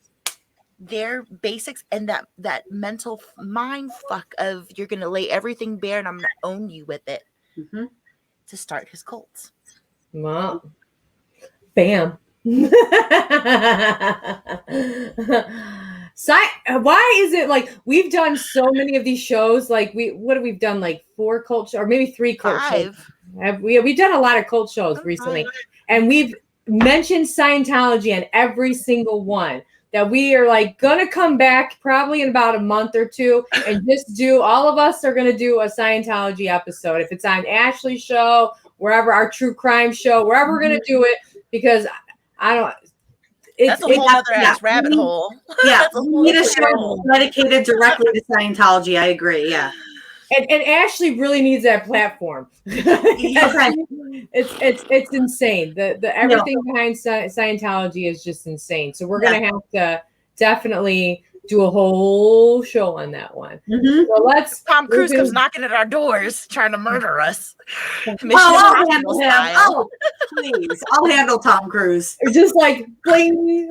their basics and that mental mind fuck of you're gonna lay everything bare and I'm gonna own you with it to start his cults. Well, bam. Why is it like we've done so many of these shows? Like what have we done? Like 4 cult shows, or maybe 3 cult shows. We've done a lot of cult shows recently, and we've mentioned Scientology in every single one. That we are like gonna come back probably in about a month or 2 and just do. All of us are gonna do a Scientology episode. If it's on Ashley's show, wherever, our true crime show, wherever we're gonna do it, because I don't. That's a whole other ass rabbit hole. Yeah, we need a show dedicated directly to Scientology. I agree. Yeah, and Ashley really needs that platform. It's insane. The everything behind Scientology is just insane. So we're gonna have to definitely do a whole show on that one. So let's. Tom Cruise comes knocking at our doors, trying to murder us. I'll handle him. Oh, please, I'll handle Tom Cruise. Just like bling,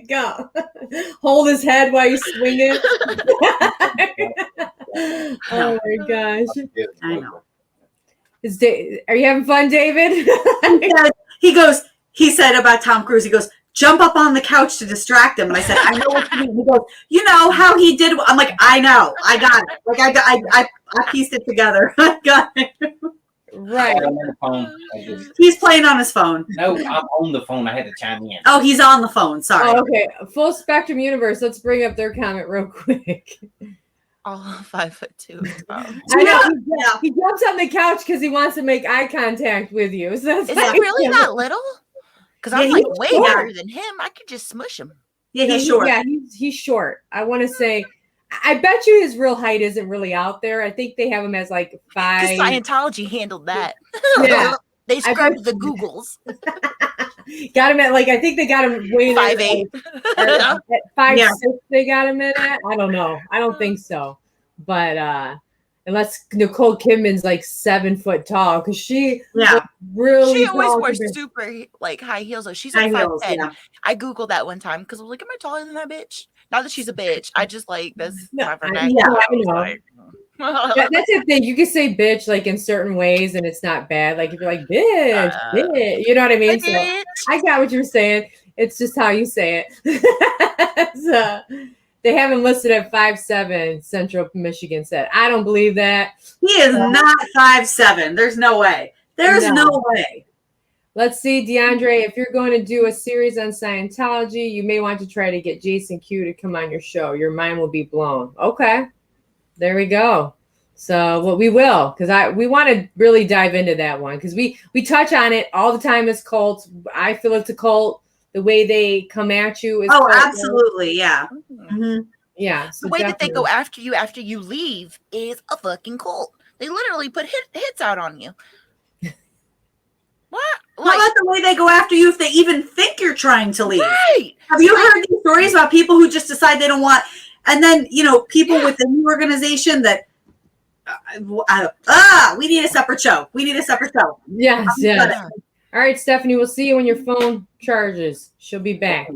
go, hold his head while you swing it. Oh my gosh! I know. Are you having fun, David? He said about Tom Cruise, he goes, jump up on the couch to distract him. And I said, I know what you mean. He goes, you know how he did. I'm like, I know. I got it. Like I pieced it together. I got it. Right. I'm on the phone. He's playing on his phone. No, I'm on the phone. I had to chime in. Oh, he's on the phone. Sorry. Oh, okay. Full Spectrum Universe. Let's bring up their comment real quick. All 5'2". I know. He jumps on the couch because he wants to make eye contact with you. So is that really that little? Because I'm like way bigger than him. I could just smush him. Yeah, he's short. Yeah, he's short. I want to say, I bet you his real height isn't really out there. I think they have him as like 5. Scientology handled that. Yeah. They scrubbed the Googles. Got him at like, I think they got him way 5'8". At 5'6", they got him in at. I don't know. I don't think so. But unless Nicole Kidman's like 7 foot tall, because she really she always wears super like high heels. She's like 5'10". Yeah. I googled that one time because I was like, am I taller than that bitch? Not that she's a bitch. I just like that's my vernacular. Yeah, I know. That's the thing. You can say bitch like in certain ways, and it's not bad. Like if you're like bitch, you know what I mean? So I got what you're saying. It's just how you say it. So they have him listed at 5'7". Central Michigan said, I don't believe that. He is not 5'7". There's no way. There's no way. Let's see, DeAndre, if you're going to do a series on Scientology, you may want to try to get Jason Q to come on your show. Your mind will be blown. Okay. There we go. So what we will, because we want to really dive into that one, because we touch on it all the time as cults. I feel it's a cult. The way they come at you is absolutely, yeah. Mm-hmm. Yeah. So the way that they go after you leave is a fucking cult. They literally put hits out on you. What? How about not the way they go after you if they even think you're trying to leave. Right. Have you heard these stories about people who just decide they don't want, and then, people within the organization that, we need a separate show. We need a separate show. Yes, yes. All right, Stephanie, we'll see you when your phone charges. She'll be back.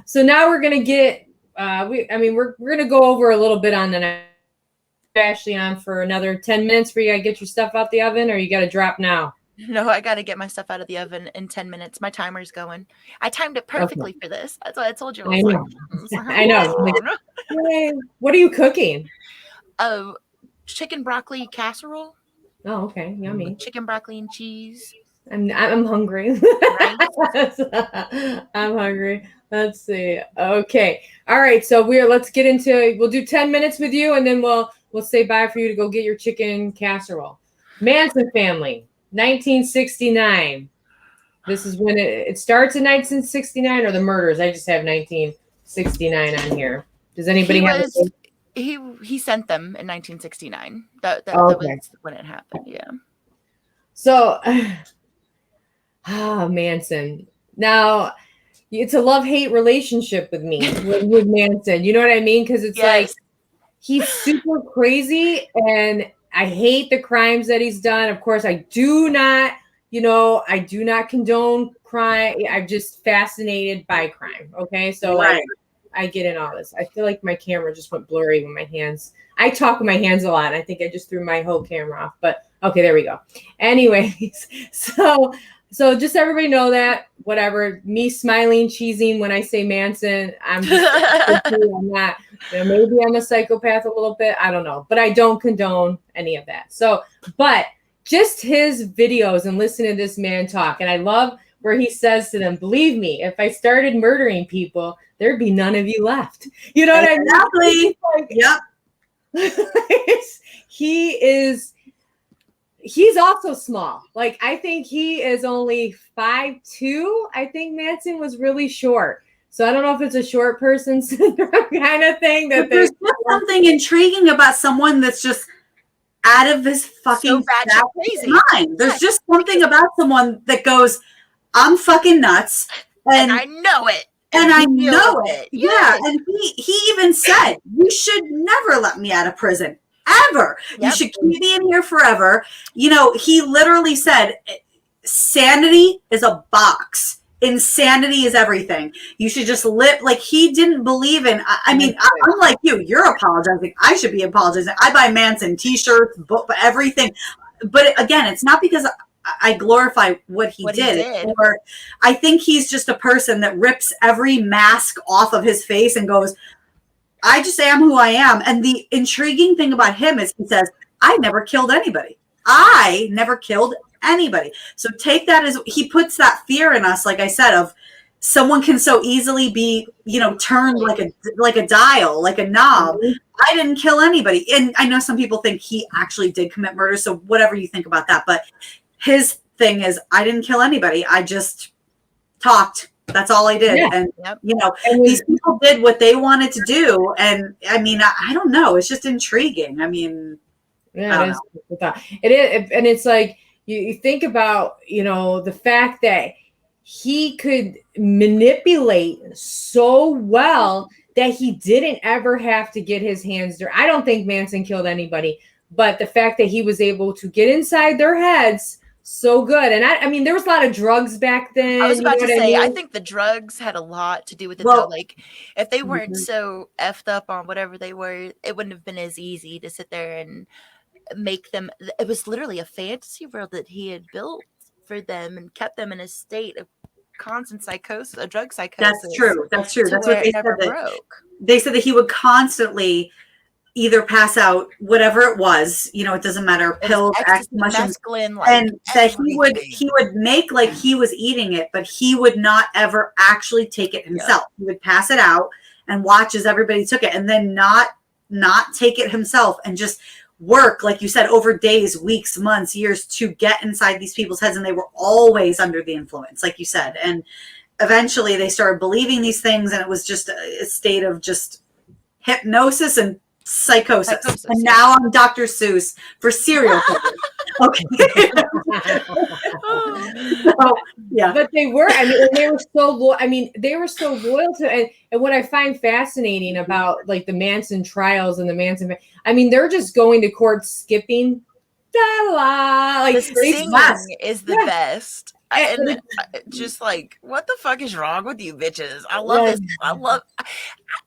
So now we're gonna get. We're gonna go over a little bit on the night. Ashley on for another 10 minutes for you to get your stuff out the oven, or you got to drop now? No, I got to get my stuff out of the oven in 10 minutes. My timer's going. I timed it perfectly for this. That's what I told you. I know. I know. Hey, what are you cooking? Chicken broccoli casserole. Oh, okay. Yummy. Chicken broccoli and cheese. I'm hungry. I'm hungry. Let's see. Okay. All right. So let's get into. We'll do 10 minutes with you, and then we'll say bye for you to go get your chicken casserole. Manson family, 1969. This is when it starts in 1969, or the murders. I just have 1969 on here. Does anybody have? He sent them in 1969. That was when it happened. Yeah. So, Manson. Now, it's a love-hate relationship with me, with Manson. You know what I mean? Because it's like he's super crazy, and I hate the crimes that he's done. Of course, I do not condone crime. I'm just fascinated by crime. Okay, so I get in all this. I feel like my camera just went blurry with my hands. I talk with my hands a lot. I think I just threw my whole camera off, but okay, there we go. Anyways, so just everybody know that, whatever, me smiling, cheesing when I say Manson, I'm just I'm not, maybe I'm a psychopath a little bit. I don't know, but I don't condone any of that. So, but just his videos and listening to this man talk. And I love where he says to them, believe me, if I started murdering people, there'd be none of you left. You know what I mean? Yep. He's also small. Like, I think he is only 5'2". I think Manson was really short. So I don't know if it's a short person syndrome kind of thing. There's just something intriguing about someone that's just out of his fucking crazy mind. There's just something about someone that goes, I'm fucking nuts. And I know it. And I know it. Yeah. And he even said, you should never let me out of prison. Ever. Yep. You should keep me in here forever. He literally said, sanity is a box. Insanity is everything. You should just live. Like, he didn't believe in, I'm like you. You're apologizing. I should be apologizing. I buy Manson t-shirts, book, everything. But again, it's not because I glorify what he did. Or I think he's just a person that rips every mask off of his face and goes, I just am who I am. And the intriguing thing about him is he says, I never killed anybody. I never killed anybody. So take that as, he puts that fear in us, like I said, of someone can so easily be, turned like a dial, like a knob. Mm-hmm. I didn't kill anybody. And I know some people think he actually did commit murder. So whatever you think about that. But his thing is, I didn't kill anybody. I just talked. That's all I did. Yeah. And, these people did what they wanted to do. And I don't know. It's just intriguing. Yeah, it is. And it's like, you think about, the fact that he could manipulate so well that he didn't ever have to get his hands dirty. I don't think Manson killed anybody, but the fact that he was able to get inside their heads so good. And I mean, there was a lot of drugs back then. I was about to say, I think the drugs had a lot to do with it. Well, though. Like, if they weren't so effed up on whatever they were, it wouldn't have been as easy to sit there and make them. It was literally a fantasy world that he had built for them and kept them in a state of constant psychosis, a drug psychosis. That's true. That's what they said. They said that he would constantly either pass out, whatever it was, it doesn't matter, pills, mushrooms, and that he would make like he was eating it, but he would not ever actually take it himself. He would pass it out and watch as everybody took it, and then not take it himself, and just work, like you said, over days, weeks, months, years to get inside these people's heads. And they were always under the influence, like you said. And eventually they started believing these things, and it was just a state of just hypnosis and psychosis. And now I'm Dr. Seuss for serial killers. Okay. So, yeah. But they were, I mean, and they were so loyal. I mean, they were so loyal to, and what I find fascinating about like the Manson trials and the Manson, I mean, they're just going to court skipping, like The singing yes. is the Yeah. best. And And just like, what the fuck is wrong with you bitches? I love this.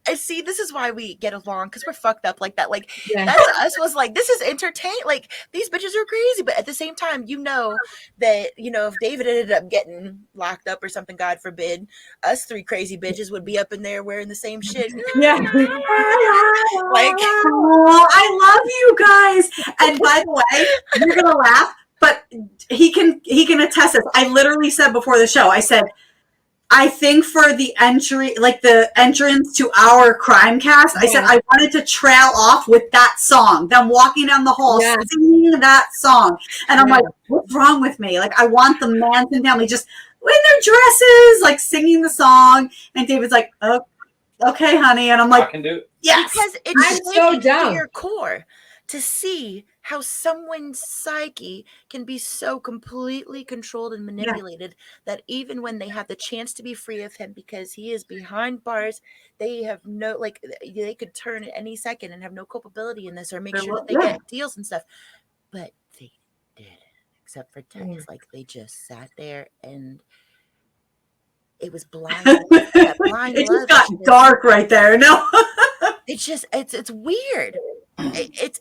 I see. This is why we get along, because we're fucked up like that. Like Yeah. that to us was like, this is entertain. Like these bitches are crazy, but at the same time, you know that if David ended up getting locked up or something, God forbid, us three crazy bitches would be up in there wearing the same shit. Yeah. Like, Oh, I love you guys. And by the way, you're gonna laugh, but he can attest this. I literally said before the show, I said, I think for the entry, like the entrance to our crime cast, I said I wanted to trail off with that song, them walking down the hall singing that song. And I'm like, what's wrong with me? Like, I want the Manson family just in their dresses, like singing the song. And David's like, oh, okay, honey. And I'm I like, can do it. yes. because I'm it's so shaking down. to your core to see how someone's psyche can be so completely controlled and manipulated that even when they have the chance to be free of him because he is behind bars, they have no, like, they could turn at any second and have no culpability in this or make sure that they get deals and stuff. But they didn't, except for Tex. Like, they just sat there and it was blind. That blind It love just got shit. dark right there. No. It's just it's weird. It's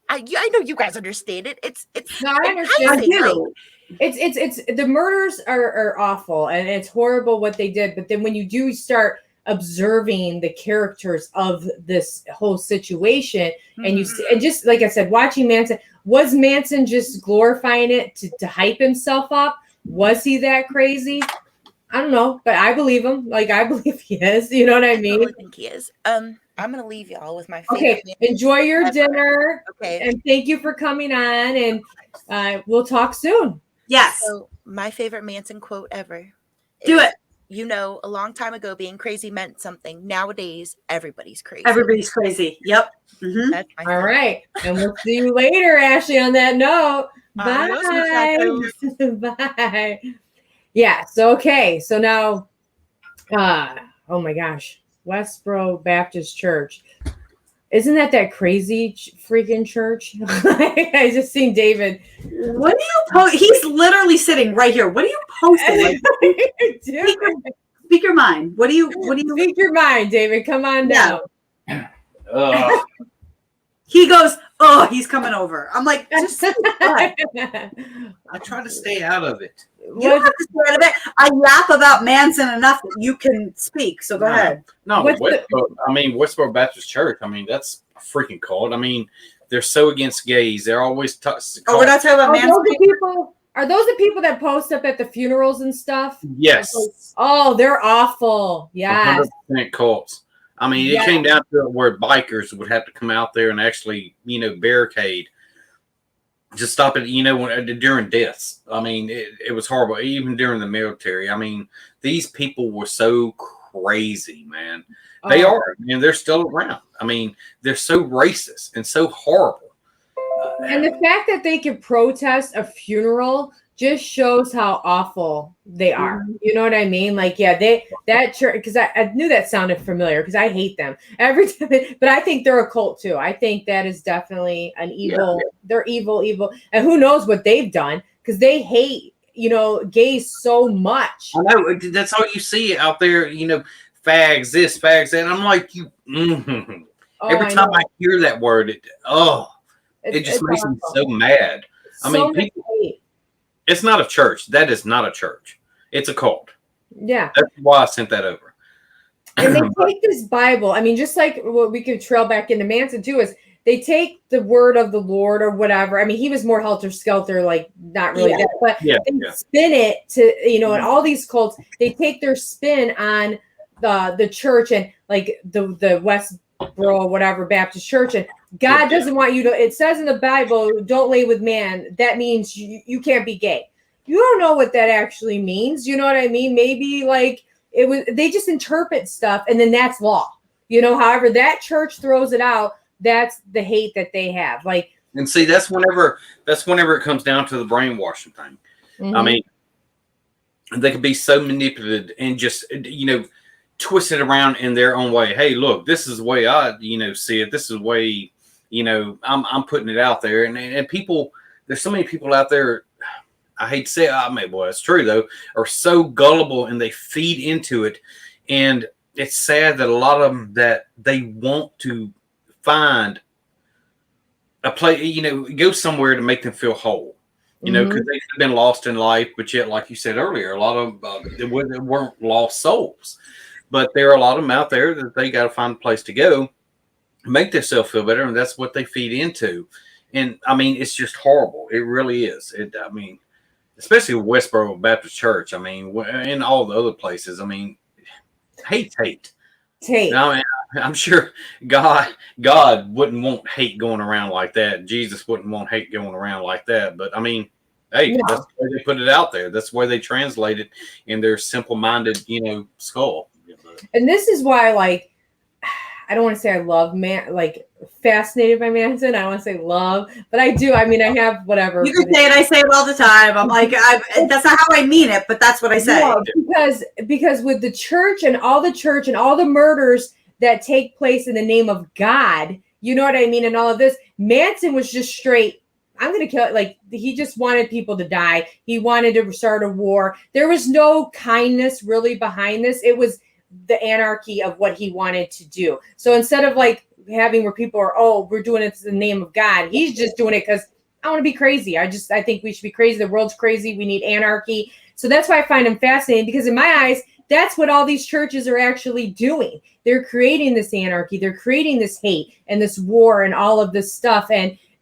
I know you guys understand it. It's No, I understand. I enticing, do. It's the murders are awful and it's horrible what they did. But then when you do start observing the characters of this whole situation, and you see, and just like I said, watching Manson, was Manson just glorifying it to hype himself up? Was he that crazy? I don't know, but I believe him. Like, I believe he is. You know what I mean? totally think he is. I'm gonna leave y'all with my favorite. Okay, enjoy your dinner. Okay. And thank you for coming on, and we'll talk soon. Yes. So my favorite Manson quote ever. Do is, it. A long time ago, being crazy meant something. Nowadays, everybody's crazy. Everybody's crazy. Yep. Mm-hmm. That's my All favorite. right. And we'll see you later, Ashley, on that note. Adios, Bye. Bye. Yeah. So, okay. So now, oh my gosh, Westboro Baptist Church. Isn't that crazy freaking church? I just seen David. What do you post? He's literally sitting right here. What are you posting? Like, speak your mind. What do you Speak your mind, David? Come on Yeah. down. He goes, oh, he's coming over. I'm like, just sit back. I try to stay out of it. You don't have to stay out of it. I yap about Manson enough that you can speak. So go ahead. No, What's Westboro Baptist Church. I mean, that's a freaking cult. I mean, they're so against gays. They're always Oh, we're not talking about Are those Manson. the people? Are those the people that post up at the funerals and stuff? Yes, Oh, they're awful. Yes. 100% cults. I mean, it Yeah. came down to where bikers would have to come out there and actually, barricade to stop it, during deaths. I mean, it was horrible, even during the military. I mean, these people were so crazy, man. They Oh. are, and they're still around. I mean, they're so racist and so horrible. And the fact that they can protest a funeral just shows how awful they are. You know what I mean? Like, yeah, that church, because I knew that sounded familiar because I hate them every time. But I think they're a cult too. I think that is definitely an evil. Yeah. They're evil, and who knows what they've done because they hate gays so much. I know that's all you see out there. Fags this, fags that. And I'm like, every time I hear that word, it just makes me so mad. I mean, people, it's not a church. That is not a church. It's a cult. Yeah. That's why I sent that over. And they take this Bible. I mean, just like what we could trail back into Manson too, is they take the word of the Lord or whatever. I mean, he was more helter-skelter, like not really that, but they spin it to, and all these cults, they take their spin on the church and like the Westboro, whatever Baptist church. And God doesn't want you to, it says in the Bible, don't lay with man. That means you can't be gay. You don't know what that actually means. You know what I mean? Maybe like they just interpret stuff and then that's law. However that church throws it out, that's the hate that they have. Like And see, that's whenever it comes down to the brainwashing thing. Mhm. I mean, they can be so manipulated and just, twist it around in their own way. Hey, look, this is the way I, see it. This is the way, I'm putting it out there. And people, there's so many people out there, I hate to say it, boy, it's true though, are so gullible and they feed into it. And it's sad that a lot of them, that they want to find a place, go somewhere to make them feel whole. Because they've been lost in life, but yet, like you said earlier, a lot of they weren't lost souls, but there are a lot of them out there that they got to find a place to go, make themselves feel better, and that's what they feed into. And I mean, it's just horrible. It really is. Especially Westboro Baptist Church. I mean, and all the other places. I mean, hate. Now, I'm sure God wouldn't want hate going around like that. Jesus wouldn't want hate going around like that. But I mean, hey, that's the way they put it out there. That's the way they translate it in their simple-minded, skull. And this is why, like, I don't want to say I love fascinated by Manson. I don't want to say love, but I do. I mean, I have whatever. You can say it. I say it all the time. I'm like, that's not how I mean it, but that's what I say. No, because with the church and all the murders that take place in the name of God, you know what I mean? And all of this, Manson was just straight, I'm going to kill it. Like, he just wanted people to die. He wanted to start a war. There was no kindness really behind this. It was the anarchy of what he wanted to do. So instead of like having where people are, oh, we're doing it in the name of God, he's just doing it because I want to be crazy. I think we should be crazy. The world's crazy. We need anarchy. So that's why I find him fascinating, because in my eyes, that's what all these churches are actually doing. They're creating this anarchy. They're creating this hate and this war and all of this stuff.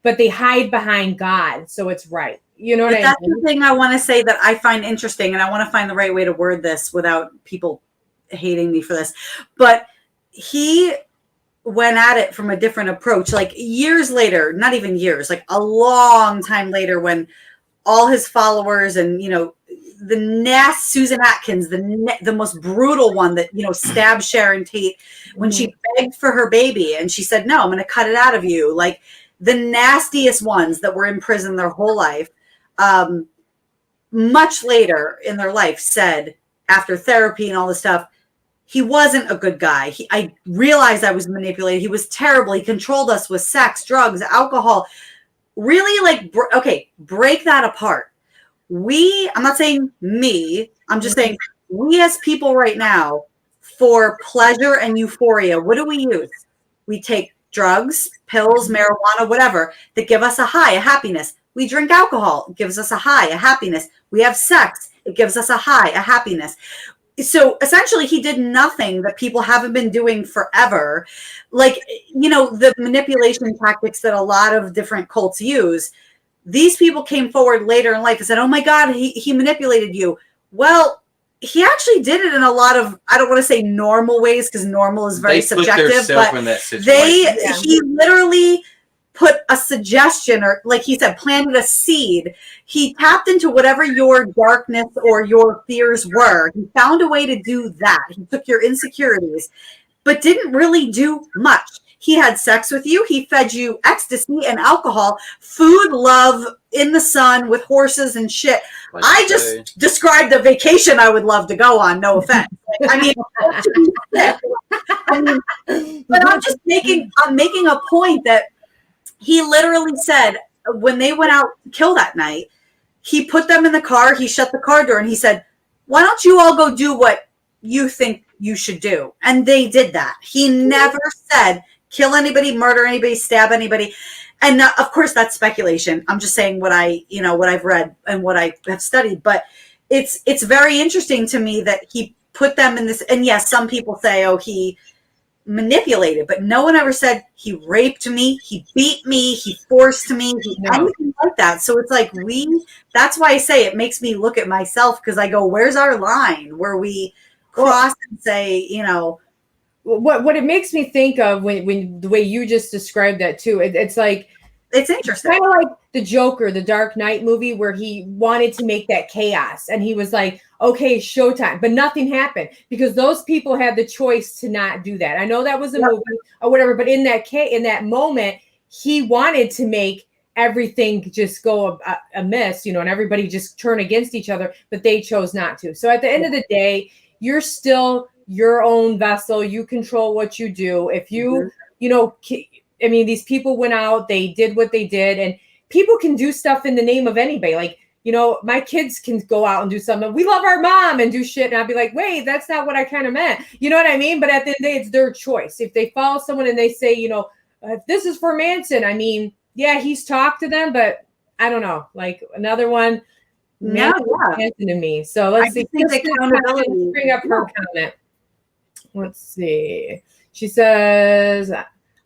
But they hide behind God. So it's right. You know what I mean? That's the thing I want to say that I find interesting, and I want to find the right way to word this without people hating me for this. But he went at it from a different approach, like years later, not even years, like a long time later, when all his followers and, the Susan Atkins, the most brutal one that, stabbed Sharon Tate when she begged for her baby and she said, no, I'm going to cut it out of you. Like the nastiest ones that were in prison their whole life, much later in their life said, after therapy and all this stuff, he wasn't a good guy. I realized I was manipulated. He was terrible. He controlled us with sex, drugs, alcohol. Really, break that apart. I'm not saying me, I'm just saying we as people right now, for pleasure and euphoria, what do we use? We take drugs, pills, marijuana, whatever, that give us a high, a happiness. We drink alcohol, it gives us a high, a happiness. We have sex, it gives us a high, a happiness. So essentially he did nothing that people haven't been doing forever. Like, the manipulation tactics that a lot of different cults use. These people came forward later in life and said, oh my God, he manipulated you. Well, he actually did it in a lot of, I don't want to say normal ways, because normal is very subjective, but he literally put a suggestion, or like he said, planted a seed. He tapped into whatever your darkness or your fears were. He found a way to do that. He took your insecurities, but didn't really do much. He had sex with you. He fed you ecstasy and alcohol, food, love, in the sun with horses and shit. I just described a vacation I would love to go on. No offense. But I'm making a point that he literally said when they went out to kill that night, he put them in the car. He shut the car door and he said, why don't you all go do what you think you should do? And they did that. He never said, kill anybody, murder anybody, stab anybody. And of course that's speculation. I'm just saying what I've read and what I have studied, but it's very interesting to me that he put them in this. And yes, some people say, oh, he manipulated, but no one ever said he raped me, he beat me, he forced me, anything like that. So it's like that's why I say it makes me look at myself, because I go, where's our line where we cross and say, what it makes me think of when the way you just described that too, it's like, it's interesting. Kind of like the Joker, the Dark Knight movie, where he wanted to make that chaos and he was like, okay, showtime, but nothing happened because those people had the choice to not do that. I know that was a movie or whatever, but in that moment, he wanted to make everything just go amiss, and everybody just turn against each other, but they chose not to. So at the end of the day, you're still your own vessel. You control what you do. If you, these people went out, they did what they did, and people can do stuff in the name of anybody. Like, my kids can go out and do something. We love our mom and do shit. And I'll be like, wait, that's not what I kind of meant. You know what I mean? But at the end of the day, it's their choice. If they follow someone and they say, if this is for Manson, I mean, yeah, he's talked to them, but I don't know. Like another one, Manson to me. So let's see. Bring up her comment. Let's see. She says,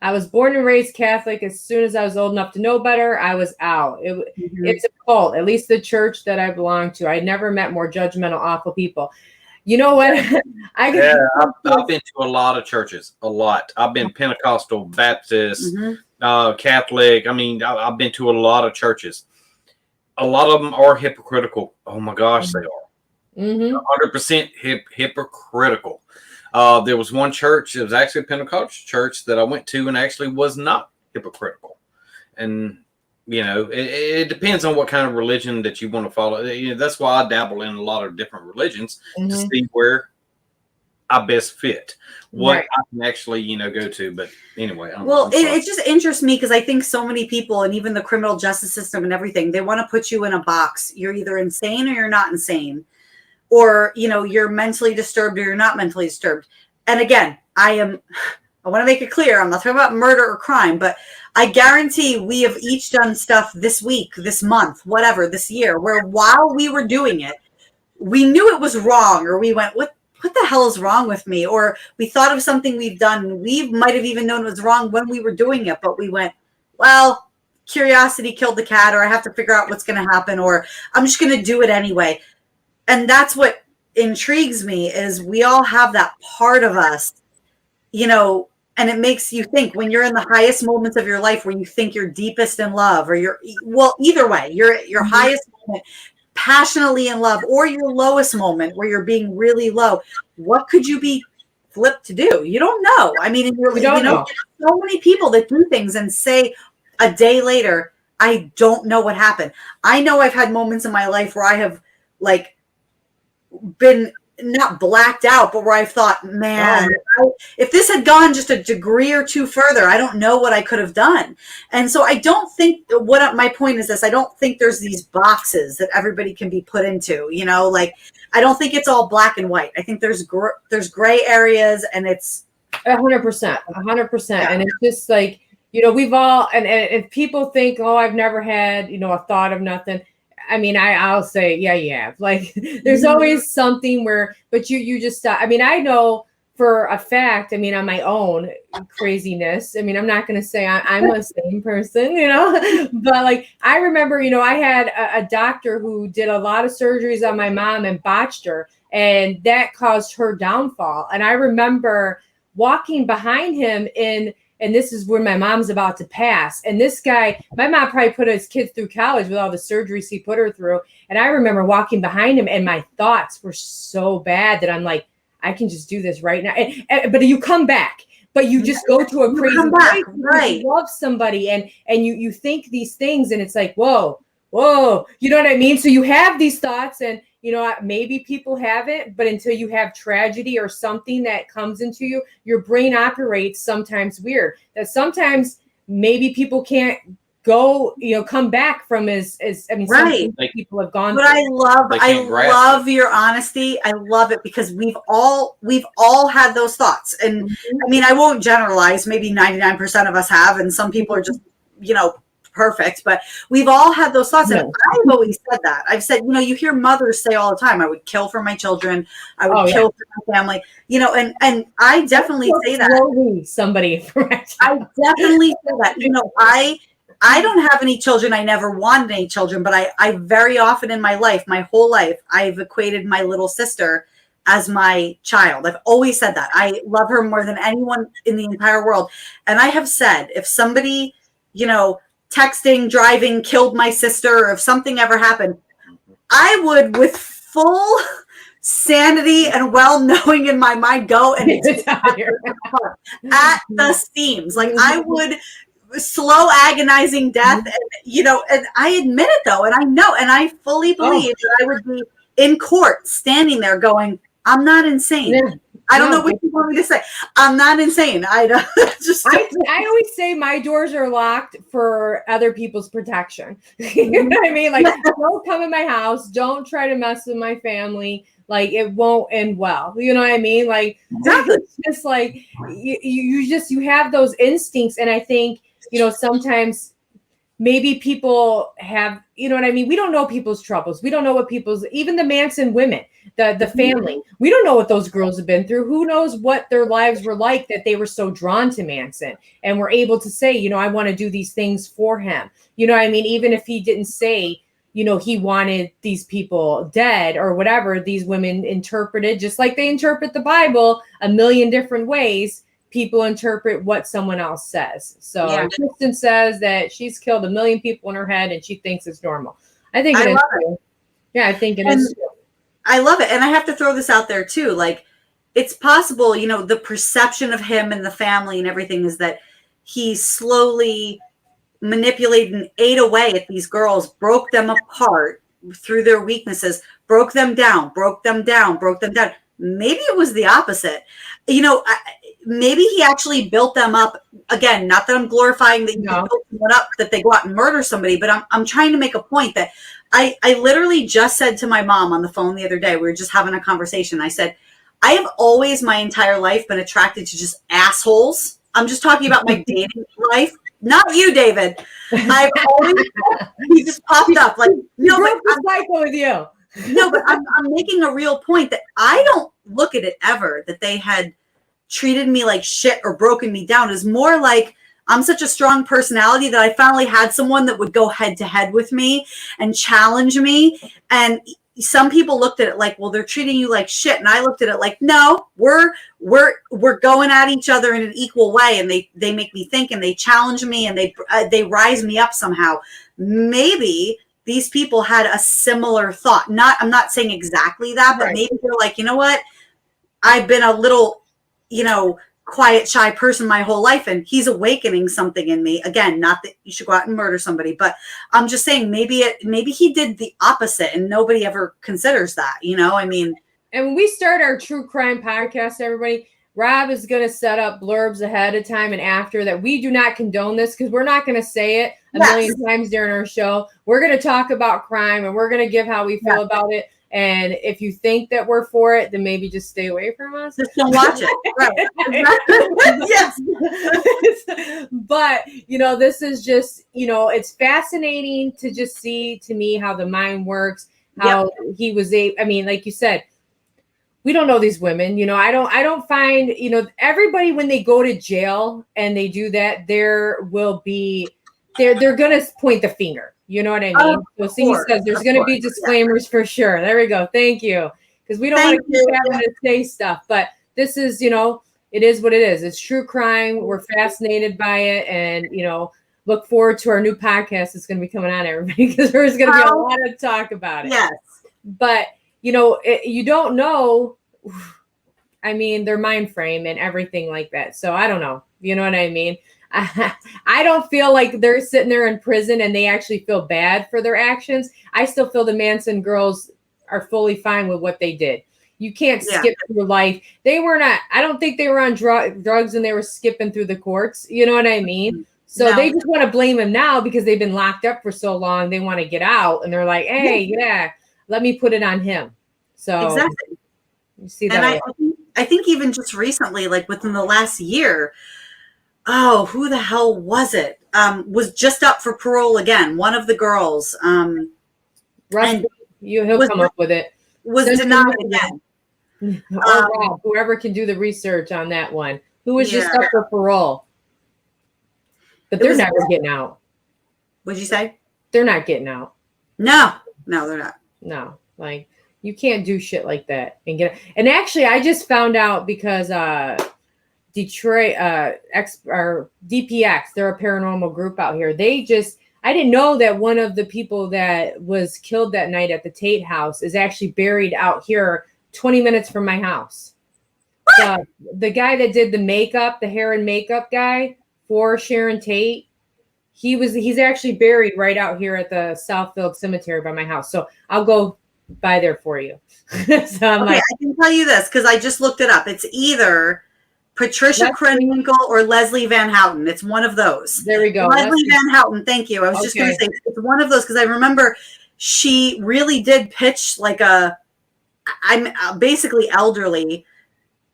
I was born and raised Catholic. As soon as I was old enough to know better, I was out. It's a cult, at least the church that I belong to. I never met more judgmental, awful people. You know what? I've been to a lot of churches, a lot. I've been Pentecostal, Baptist, Catholic. I mean, I've been to a lot of churches. A lot of them are hypocritical. Oh my gosh, they are. 100% hypocritical. There was one church, it was actually a Pentecostal church that I went to and actually was not hypocritical. And, it depends on what kind of religion that you want to follow. That's why I dabble in a lot of different religions to see where I best fit, what I can actually, go to. But anyway. It just interests me because I think so many people, and even the criminal justice system and everything, they want to put you in a box. You're either insane or you're not insane. Or, you're mentally disturbed or you're not mentally disturbed. And again, I want to make it clear, I'm not talking about murder or crime, but I guarantee we have each done stuff this week, this month, whatever, this year, where while we were doing it, we knew it was wrong, or we went, what the hell is wrong with me? Or we thought of something we've done. We might have even known it was wrong when we were doing it, but we went, well, curiosity killed the cat, or I have to figure out what's going to happen, or I'm just going to do it anyway. And that's what intrigues me is we all have that part of us, and it makes you think when you're in the highest moments of your life where you think you're deepest in love, or either way, you're at your highest moment, passionately in love, or your lowest moment where you're being really low. What could you be flipped to do? You don't know. I mean, we don't know. So many people that do things and say a day later, I don't know what happened. I know I've had moments in my life where I have been not blacked out, but where I've thought, man, if this had gone just a degree or two further, I don't know what I could have done. And so I don't think my point is this. I don't think there's these boxes that everybody can be put into, I don't think it's all black and white. I think there's gray areas, and it's 100%. And it's just like, we've all, and if people think, oh, I've never had, a thought of nothing. I mean, I'll say, yeah, you have. Like, there's always something but you just, I know for a fact, on my own craziness, I'm not going to say I'm a sane person, but I remember, I had a doctor who did a lot of surgeries on my mom and botched her, and that caused her downfall. And I remember walking behind him and this is when my mom's about to pass. And this guy, my mom probably put his kids through college with all the surgeries he put her through. And I remember walking behind him, and my thoughts were so bad that I'm like, I can just do this right now. But you come back, but you just go to a crazy place. Right. You love somebody and you think these things, and it's like, whoa, you know what I mean? So you have these thoughts, and maybe people have it, but until you have tragedy or something that comes into you, your brain operates sometimes weird. That sometimes maybe people can't go, come back from as right. People have gone. But through. I love your honesty. I love it because we've all had those thoughts, and I won't generalize. Maybe 99% of us have, and some people are just, perfect, but we've all had those thoughts. And I've always said that. I've said, you hear mothers say all the time, I would kill for my children. I would kill for my family, and I definitely say that. Somebody. I definitely say that. I don't have any children. I never wanted any children, but I very often in my life, my whole life, I've equated my little sister as my child. I've always said that. I love her more than anyone in the entire world. And I have said, if somebody, texting, driving, killed my sister, or if something ever happened, I would, with full sanity and well-knowing in my mind, go and at the seams. I would slow, agonizing death. And I admit it though, and I know, and I fully believe that I would be in court standing there going, I'm not insane. Yeah. I don't know what you want me to say. I'm not insane. I don't I always say my doors are locked for other people's protection. You know what I mean? Like, don't come in my house. Don't try to mess with my family. Like, it won't end well. You know what I mean? Like, it's just like you have those instincts, and I think sometimes maybe people have, you know what I mean? We don't know people's troubles. We don't know what even the Manson women, the family, we don't know what those girls have been through. Who knows what their lives were like that they were so drawn to Manson and were able to say, I want to do these things for him. You know what I mean? Even if he didn't say, he wanted these people dead or whatever, these women interpreted, just like they interpret the Bible a million different ways. People interpret what someone else says. So Kristen says that she's killed 1 million people in her head and she thinks it's normal. I think it is true. Yeah, I think it is true. I love it. And I have to throw this out there too. Like, it's possible, the perception of him and the family and everything is that he slowly manipulated and ate away at these girls, broke them apart through their weaknesses, broke them down. Maybe it was the opposite. Maybe he actually built them up. Again, not that I'm glorifying that you built someone up, that they go out and murder somebody, but I'm trying to make a point that I literally just said to my mom on the phone the other day, we were just having a conversation. I said, I have always my entire life been attracted to just assholes. I'm just talking about my dating life. Not you, David. I've always, he just popped up like, no, but I'm cycle with you. No, but I'm making a real point that I don't look at it ever that they had treated me like shit or broken me down. Is more like I'm such a strong personality that I finally had someone that would go head to head with me and challenge me. And some people looked at it like, well, they're treating you like shit. And I looked at it like, no, we're going at each other in an equal way. And they make me think and they challenge me and they rise me up somehow. Maybe these people had a similar thought. I'm not saying exactly that, but maybe they're like, you know what? I've been a little, quiet, shy person my whole life, and he's awakening something in me. Again, not that you should go out and murder somebody, but I'm just saying maybe he did the opposite, and nobody ever considers that. I mean. And when we start our true crime podcast, everybody, Rob is going to set up blurbs ahead of time and after that. We do not condone this because we're not going to say it a million times during our show. We're going to talk about crime and we're going to give how we feel about it. And if you think that we're for it, then maybe just stay away from us. Just don't watch it. Yes. But, this is just, it's fascinating to just see, to me, how the mind works, how he was like you said, we don't know these women, I don't find, everybody when they go to jail and they do that, there will be, they're going to point the finger. You know what I mean? So he says there's going to be disclaimers for sure. There we go. Thank you. Because we don't want to keep having to say stuff. But this is, it is what it is. It's true crime. We're fascinated by it. And, look forward to our new podcast that's going to be coming on, everybody, because there's going to be a lot of talk about it. Yes. But, you don't know, their mind frame and everything like that. So I don't know. You know what I mean? I don't feel like they're sitting there in prison and they actually feel bad for their actions. I still feel the Manson girls are fully fine with what they did. You can't skip through life. They were not, I don't think they were on drugs and they were skipping through the courts. You know what I mean? So they just want to blame him now because they've been locked up for so long. They want to get out and they're like, hey, let me put it on him. So exactly. You see that. And I think even just recently, like within the last year, who the hell was it? Was just up for parole again. One of the girls. He'll come up with it. Was denied again. Whoever can do the research on that one. Who was just up for parole? But they're never getting out. What'd you say? They're not getting out. No, they're not. No, like you can't do shit like that and get. And actually, I just found out because Detroit or DPX, they're a paranormal group out here. I didn't know that one of the people that was killed that night at the Tate house is actually buried out here 20 minutes from my house. The guy that did the makeup, the hair and makeup guy for Sharon Tate, he's actually buried right out here at the Southfield Cemetery by my house. So I'll go by there for you. So I'm I can tell you this because I just looked it up. It's either Patricia Krenwinkel or Leslie Van Houten. It's one of those. There we go. Leslie Van Houten. Thank you. I was just going to say it's one of those because I remember she really did pitch like I'm basically elderly.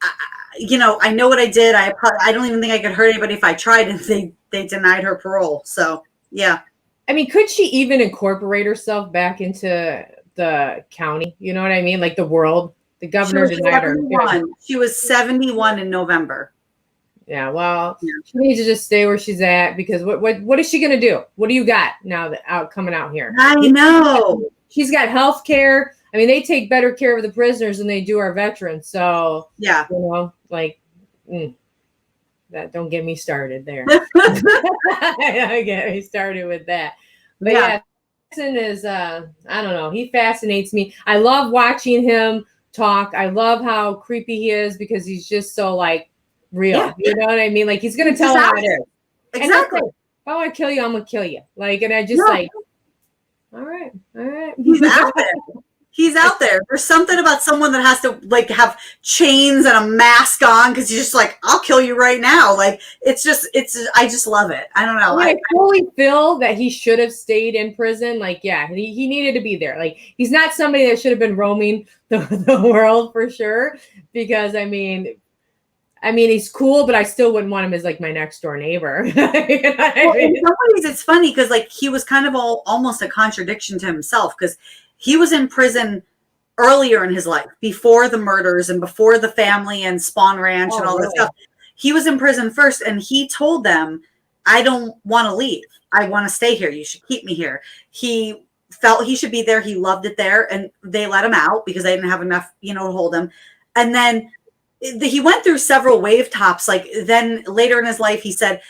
I know what I did. I don't even think I could hurt anybody if I tried, and they denied her parole. So yeah. I mean, could she even incorporate herself back into the county? You know what I mean? Like the world. The governor denied her. Yeah. She was 71 in November. Yeah, well, she needs to just stay where she's at because what is she gonna do? What do you got now that coming out here? I know. She's got health care. I mean, they take better care of the prisoners than they do our veterans. So yeah, that don't get me started there. Don't get me started with that. But yeah, Jackson is I don't know. He fascinates me. I love watching him talk. I love how creepy he is because he's just so like real. Yeah. You know what I mean? Like he's gonna tell how it is. Exactly. If I want to kill you, I'm gonna kill you. Like, and I just all right. He's out there. He's out there. There's something about someone that has to like have chains and a mask on because he's just like, I'll kill you right now. Like I just love it. I don't know. I fully feel that he should have stayed in prison. Like, yeah, he needed to be there. Like, he's not somebody that should have been roaming the world for sure. Because I mean, he's cool, but I still wouldn't want him as like my next door neighbor. You know what I mean? In some ways, it's funny because like he was kind of almost a contradiction to himself because he was in prison earlier in his life, before the murders and before the family and Spawn Ranch and all that stuff. He was in prison first, and he told them, I don't want to leave. I want to stay here. You should keep me here. He felt he should be there. He loved it there, and they let him out because they didn't have enough, to hold him. And then he went through several wave tops. Like then later in his life, he said,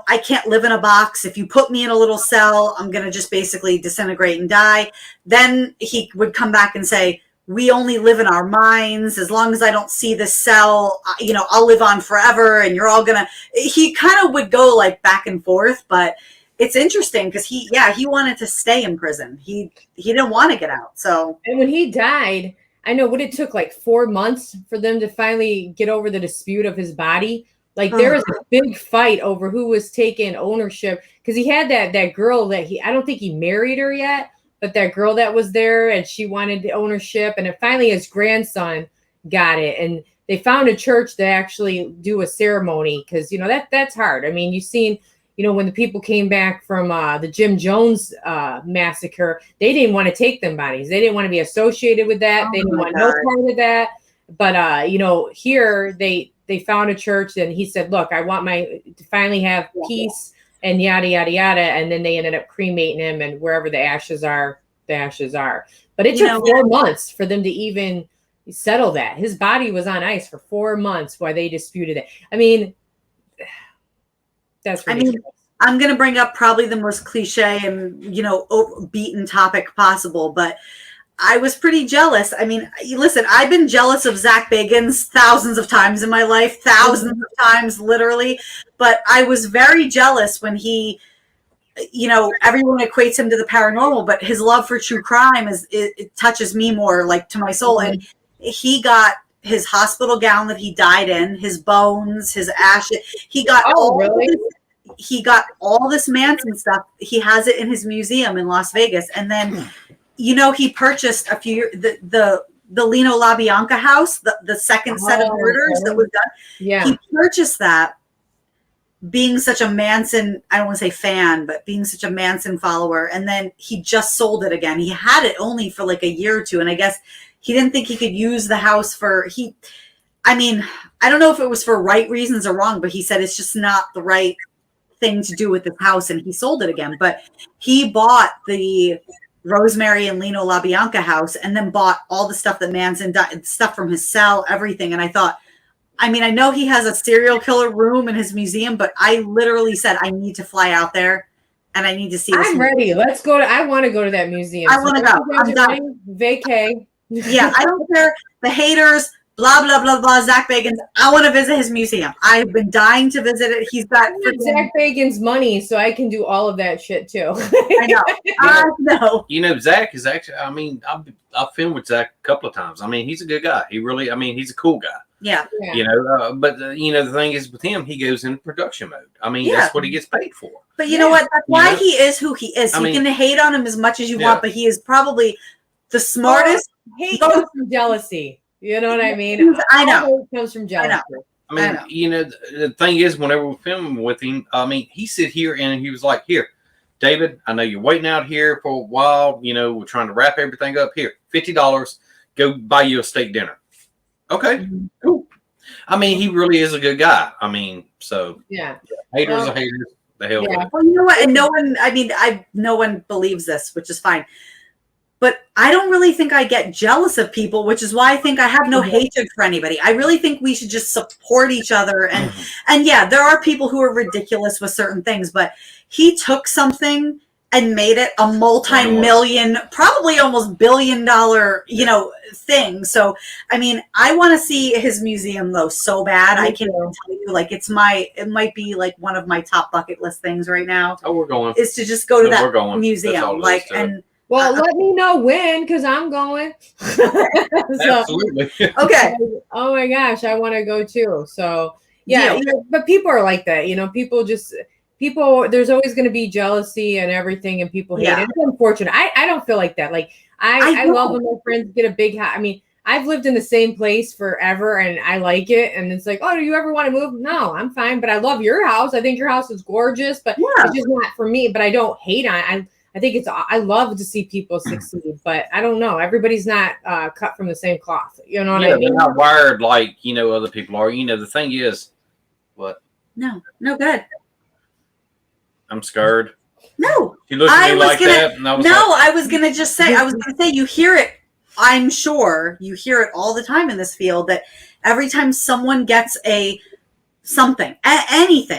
I can't live in a box. If you put me in a little cell, I'm going to just basically disintegrate and die. Then he would come back and say, we only live in our minds. As long as I don't see this cell, I'll live on forever. And you're all he kind of would go like back and forth, but it's interesting because he wanted to stay in prison. He didn't want to get out. So, and when he died, I know what it took like 4 months for them to finally get over the dispute of his body. Like there was a big fight over who was taking ownership because he had that girl that I don't think he married her yet, but that girl that was there and she wanted the ownership, and then finally his grandson got it, and they found a church to actually do a ceremony because that's hard. I mean, you've seen when the people came back from the Jim Jones massacre, they didn't want to take them bodies. They didn't want to be associated with that. They didn't want no part of that. But here they found a church, and he said, look, I want to finally have peace and yada, yada, yada. And then they ended up cremating him, and wherever the ashes are, the ashes are. But it took 4 months for them to even settle that. His body was on ice for 4 months while they disputed it. I mean, that's ridiculous. I'm going to bring up probably the most cliche and, beaten topic possible, but I was pretty jealous. I mean, listen, I've been jealous of Zach Bagans thousands of times in my life, thousands of times, literally. But I was very jealous when he, everyone equates him to the paranormal, but his love for true crime it touches me more, like to my soul. And he got his hospital gown that he died in, his bones, his ashes. He got he got all this Manson stuff. He has it in his museum in Las Vegas, and then. He purchased a few the Lino LaBianca house, the second set of murders that was done. Yeah. He purchased that being such a Manson, I don't want to say fan, but being such a Manson follower. And then he just sold it again. He had it only for like a year or two. And I guess he didn't think he could use the house I don't know if it was for right reasons or wrong, but he said it's just not the right thing to do with this house. And he sold it again. But he bought the Rosemary and Lino LaBianca house and then bought all the stuff that Manson died, stuff from his cell, everything. And I thought, I know he has a serial killer room in his museum, but I literally said, I need to fly out there and I need to see this. I'm ready. Let's go I want to go to that museum. I want to go. I'm done. Vacay. Yeah, I don't care. The haters, blah, blah, blah, blah, Zach Bagans. I want to visit his museum. I've been dying to visit it. He's got Zach Bagan's money, so I can do all of that shit too. I know. I know. You know, Zach is actually, I mean, I've filmed with Zach a couple of times. I mean, he's a good guy. He really, I mean, he's a cool guy. Yeah. You know, but you know, the thing is with him, he goes into production mode. I mean, that's what he gets paid for. But you know what? That's why he is who he is. You mean, can hate on him as much as you want, but he is probably the smartest. Hate comes from jealousy. You know what I mean? I know. It comes from jealousy. I mean, you know, the thing is, whenever we're filming with him, I mean, he sit here and he was like, "Here, David, I know you're waiting out here for a while. You know, we're trying to wrap everything up. Here, $50. Go buy you a steak dinner." Okay, cool. I mean, he really is a good guy. I mean, so haters are haters. The hell with it. Well, you know what? And no one, I mean, no one believes this, which is fine. But I don't really think I get jealous of people, which is why I think I have no hatred for anybody. I really think we should just support each other. And yeah, there are people who are ridiculous with certain things, but he took something and made it a multi-million, probably almost $1 billion, you know, thing. So, I mean, I want to see his museum though so bad. I can tell you, like, it might be like one of my top bucket list things right now. Oh, we're going. Is to just go to that museum, like, and. Well, let me know when, because I'm going. Absolutely. Okay. Oh my gosh, I want to go too. So yeah, you know, but people are like that. You know, people. There's always going to be jealousy and everything, and people hate it. It's unfortunate. I don't feel like that. Like I love when my friends get a big house. I mean, I've lived in the same place forever, and I like it. And it's like, oh, do you ever want to move? No, I'm fine. But I love your house. I think your house is gorgeous, but it's just not for me. But I don't hate on it. I think I love to see people succeed, but I don't know. Everybody's not cut from the same cloth. You know what I mean? They're not wired like, you know, other people are. You know, the thing is, what? No, good. I'm scared. No. You look at me like that. And I was going to just say, you hear it. I'm sure you hear it all the time in this field that every time someone gets anything,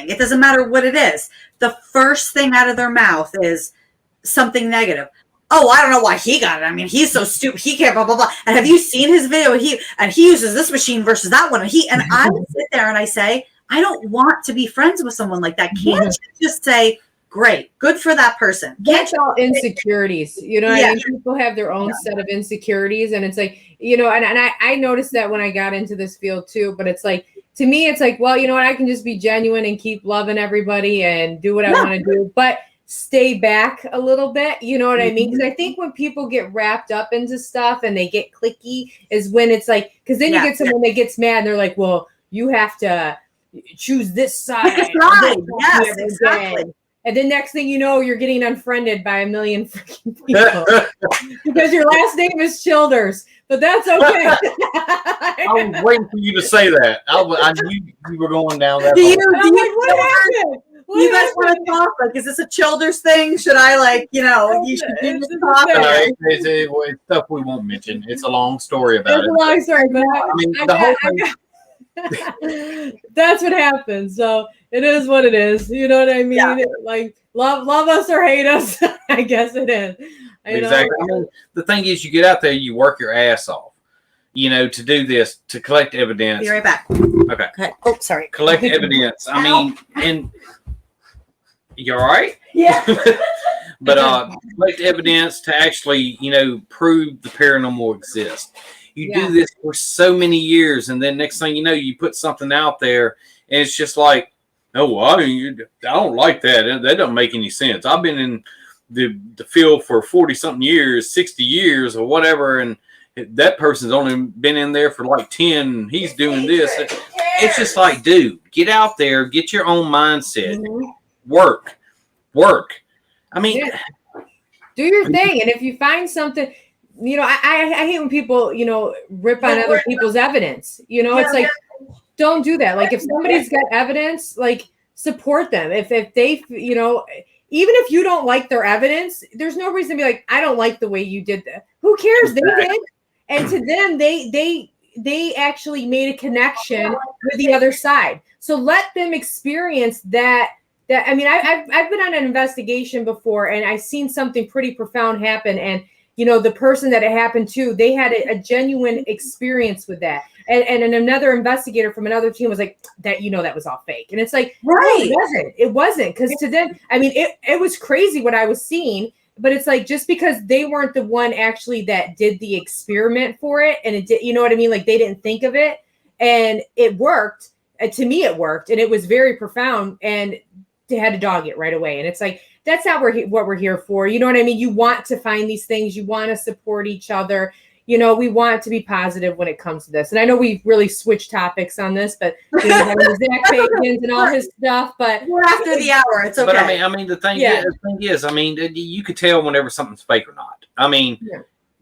it doesn't matter what it is, the first thing out of their mouth is something negative. Oh, I don't know why he got it. I mean, he's so stupid. He can't blah, blah, blah. And have you seen his video? He uses this machine versus that one. And I would sit there and I say, I don't want to be friends with someone like that. Can't you just say, great, good for that person? That's all insecurities. You know what I mean? People have their own set of insecurities. And it's like, you know, and I noticed that when I got into this field too, but it's like, to me, it's like, well, you know what? I can just be genuine and keep loving everybody and do what I want to do. But stay back a little bit, you know what I mean? Because I think when people get wrapped up into stuff and they get cliquey is when it's like, because then you get someone that gets mad and they're like, well, you have to choose this side. Yes, exactly. And then next thing you know, you're getting unfriended by a million freaking people because your last name is Childers. But that's okay. I was waiting for you to say that. I knew you were going down that. What happened? You guys want to talk? Like, is this a Childers thing? Should I, like, you know, you should do this talk? It's stuff we won't mention. It's a long story about it. It's a long story, but I mean, the whole thing. That's what happens. So it is what it is. You know what I mean? Yeah. Like love us or hate us. I guess it is. Exactly. I mean, the thing is, you get out there, you work your ass off, you know, to do this, to collect evidence. Be right back. Okay. Oh, sorry. Collect evidence. I mean, and you all right? Yeah. But collect evidence to actually, you know, prove the paranormal exists. You do this for so many years, and then next thing you know, you put something out there, and it's just like, oh, well, I don't like that. That doesn't make any sense. I've been in the field for 40-something years, 60 years, or whatever, and that person's only been in there for like 10, and he's doing this. It's just like, dude, get out there, get your own mindset, work. I mean, do your thing, and if you find something, you know, I hate when people, you know, rip on other people's evidence. You know, it's like, don't do that. Like, if somebody's got evidence, like, support them. If they, you know, even if you don't like their evidence, there's no reason to be like, I don't like the way you did that. Who cares? They did. And to them, they actually made a connection with the other side. So let them experience that. I mean, I've been on an investigation before, and I've seen something pretty profound happen. And you know, the person that it happened to, they had a genuine experience with that. And another investigator from another team was like, that, you know, that was all fake. And it's like, Right. No, it wasn't. Because to them, I mean, it was crazy what I was seeing, but it's like, just because they weren't the one actually that did the experiment for it, and it did, you know what I mean? Like, they didn't think of it, and it worked. To me, it worked, and it was very profound, and they had to dog it right away. And it's like, that's not what we're here for. You know what I mean? You want to find these things. You want to support each other. You know, we want to be positive when it comes to this. And I know we've really switched topics on this, but you know, Zach Bagans and all his stuff. But we're after the hour. It's okay. But I mean, the thing is, I mean, you could tell whenever something's fake or not. I mean,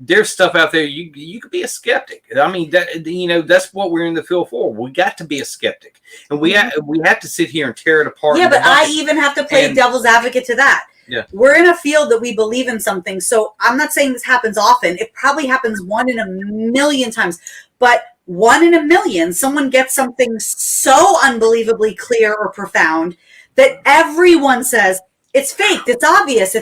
there's stuff out there. You could be a skeptic. I mean, that, you know, that's what we're in the field for. We got to be a skeptic, and we have to sit here and tear it apart. Yeah, but I even have to play devil's advocate to that. Yeah. We're in a field that we believe in something. So I'm not saying this happens often. It probably happens 1 in a million times. But 1 in a million, someone gets something so unbelievably clear or profound that everyone says, it's faked, it's obvious.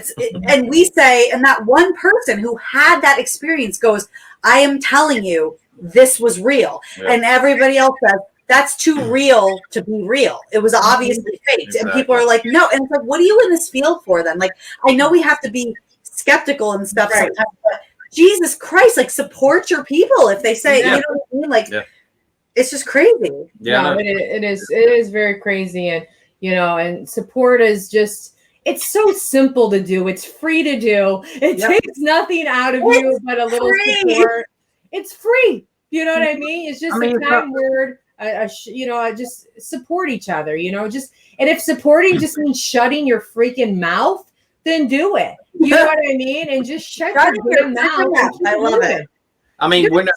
And we say, and that one person who had that experience goes, I am telling you, this was real. Yeah. And everybody else says, that's too real to be real. It was obviously faked. Exactly. And people are like, no. And it's like, what are you in this field for then? Like, I know we have to be skeptical and stuff sometimes, but Jesus Christ, like, support your people if they say, you know what I mean? Like, it's just crazy. Yeah, no, it is very crazy. And, you know, and support is just, it's so simple to do. It's free to do. It takes nothing out of you but a little support. It's free. You know what I mean? It's just a kind word. You know, just support each other, you know, just, and if supporting just means shutting your freaking mouth, then do it. You know what I mean? And just shut your mouth. I love it. I mean, we're not,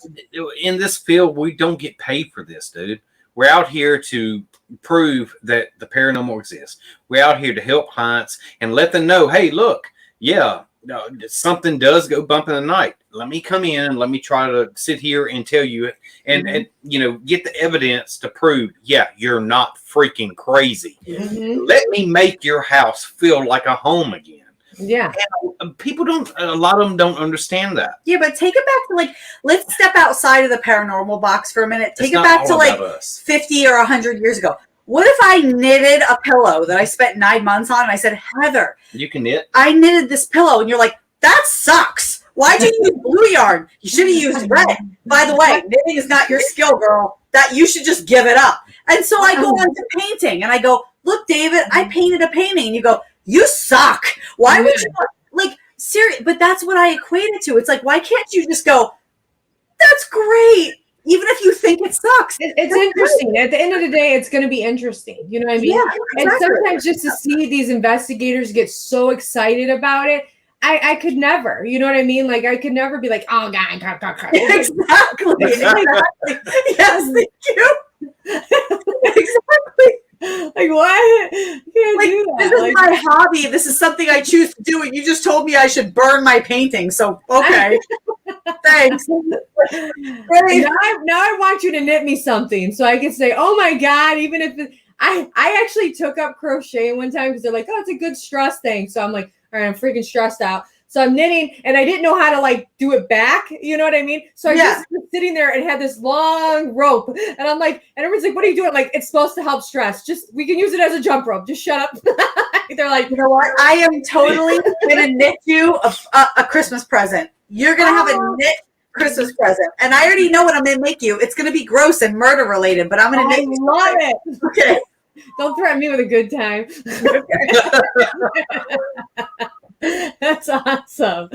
in this field, we don't get paid for this, dude. We're out here to prove that the paranormal exists. We're out here to help clients and let them know, hey, look, something does go bump in the night. Let me come in and let me try to sit here and tell you it and you know, get the evidence to prove, you're not freaking crazy. Let me make your house feel like a home again. Yeah. And people a lot of them don't understand that. Yeah, but take it back to, like, let's step outside of the paranormal box for a minute. Take it back to like 50 or 100 years ago. What if I knitted a pillow that I spent 9 months on and I said, Heather, you can knit? I knitted this pillow. And you're like, that sucks. Why'd you use blue yarn? You should have used red. By the way, knitting is not your skill, girl. That you should just give it up. And so I go on to painting and I go, look, David, I painted a painting. And you go, you suck. Why would you, like, serious? But that's what I equate it to. It's like, why can't you just go, that's great. Even if you think it sucks. It's interesting. At the end of the day, it's going to be interesting. You know what I mean? Yeah, exactly. And sometimes just to see these investigators get so excited about it, I could never. You know what I mean? Like, I could never be like, oh, God. Exactly. Yes, thank you. Exactly. Like, what? You can't do that. This is my hobby. This is something I choose to do. And you just told me I should burn my painting. So, okay. Thanks. Now I want you to knit me something so I can say, oh my God, even if I actually took up crochet one time because they're like, oh, it's a good stress thing. So I'm like, all right, I'm freaking stressed out. So I'm knitting and I didn't know how to, like, do it back. You know what I mean? So I just was sitting there and had this long rope. And I'm like, and everyone's like, what are you doing? Like, it's supposed to help stress. We can use it as a jump rope. Just shut up. They're like, you know what? I am totally going to knit you a Christmas present. You're going to have a knit Christmas present. And I already know what I'm going to make you. It's going to be gross and murder related, but I'm going to knit you. I love it. Okay. Don't threaten me with a good time. That's awesome.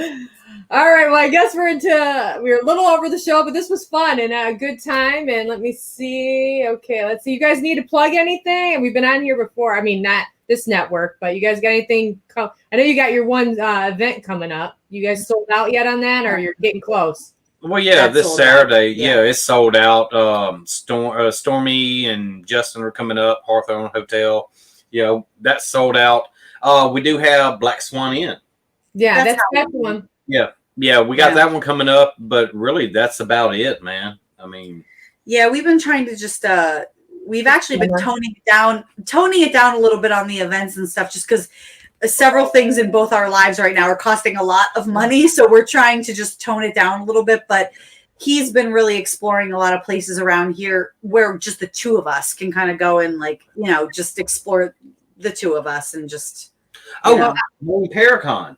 All right. Well, I guess we're a little over the show, but this was fun and a good time. And let me see. Okay. Let's see. You guys need to plug anything? And we've been on here before. I mean, not this network, but you guys got anything? I know you got your one event coming up. You guys sold out yet on that, or you're getting close? Well, yeah, this Saturday, it's sold out. Stormy and Justin are coming up. Hawthorne Hotel, that's sold out. We do have Black Swan Inn. Yeah, that's the one. Yeah, we got that one coming up, but really, that's about it, man. I mean, we've been trying to just we've actually been toning it down a little bit on the events and stuff, just because several things in both our lives right now are costing a lot of money. So we're trying to just tone it down a little bit. But he's been really exploring a lot of places around here where just the two of us can kind of go and like, just explore the two of us and just. Maine Paracon.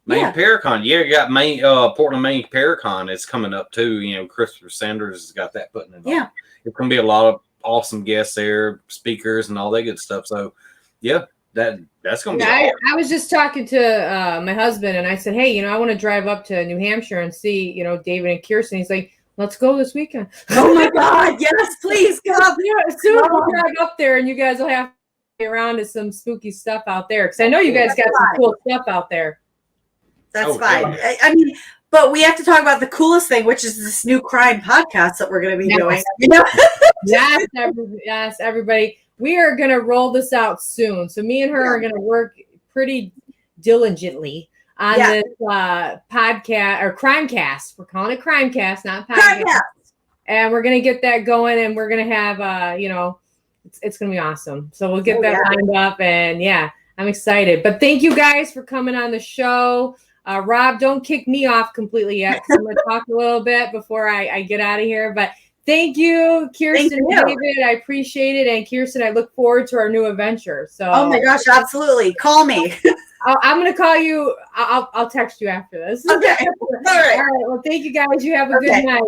Paracon. Yeah, you got Portland, Maine Paracon is coming up too. Christopher Sanders has got that putting it on. Yeah. It's going to be a lot of awesome guests there, speakers and all that good stuff. So, yeah, that's going to be awesome. I was just talking to my husband and I said, hey, I want to drive up to New Hampshire and see, David and Kirsten. He's like, let's go this weekend. Oh my God. Yes, please come. Yeah, soon we'll drive up there and you guys will have to be around to some spooky stuff out there. Because I know you guys got some cool stuff out there. That's fine. I mean, but we have to talk about the coolest thing, which is this new crime podcast that we're going to be doing. Yes, everybody. We are going to roll this out soon. So me and her are going to work pretty diligently on this podcast or Crimecast. We're calling it Crimecast, not podcast. And we're going to get that going and we're going to have, it's going to be awesome. So we'll get that lined up and I'm excited. But thank you guys for coming on the show. Rob, don't kick me off completely yet because I'm going to talk a little bit before I get out of here. But thank you, Kirsten and David. I appreciate it. And Kirsten, I look forward to our new adventure. So, oh my gosh, absolutely. Call me. I'm going to call you. I'll text you after this. Okay. All right. Well, thank you guys. You have a good night.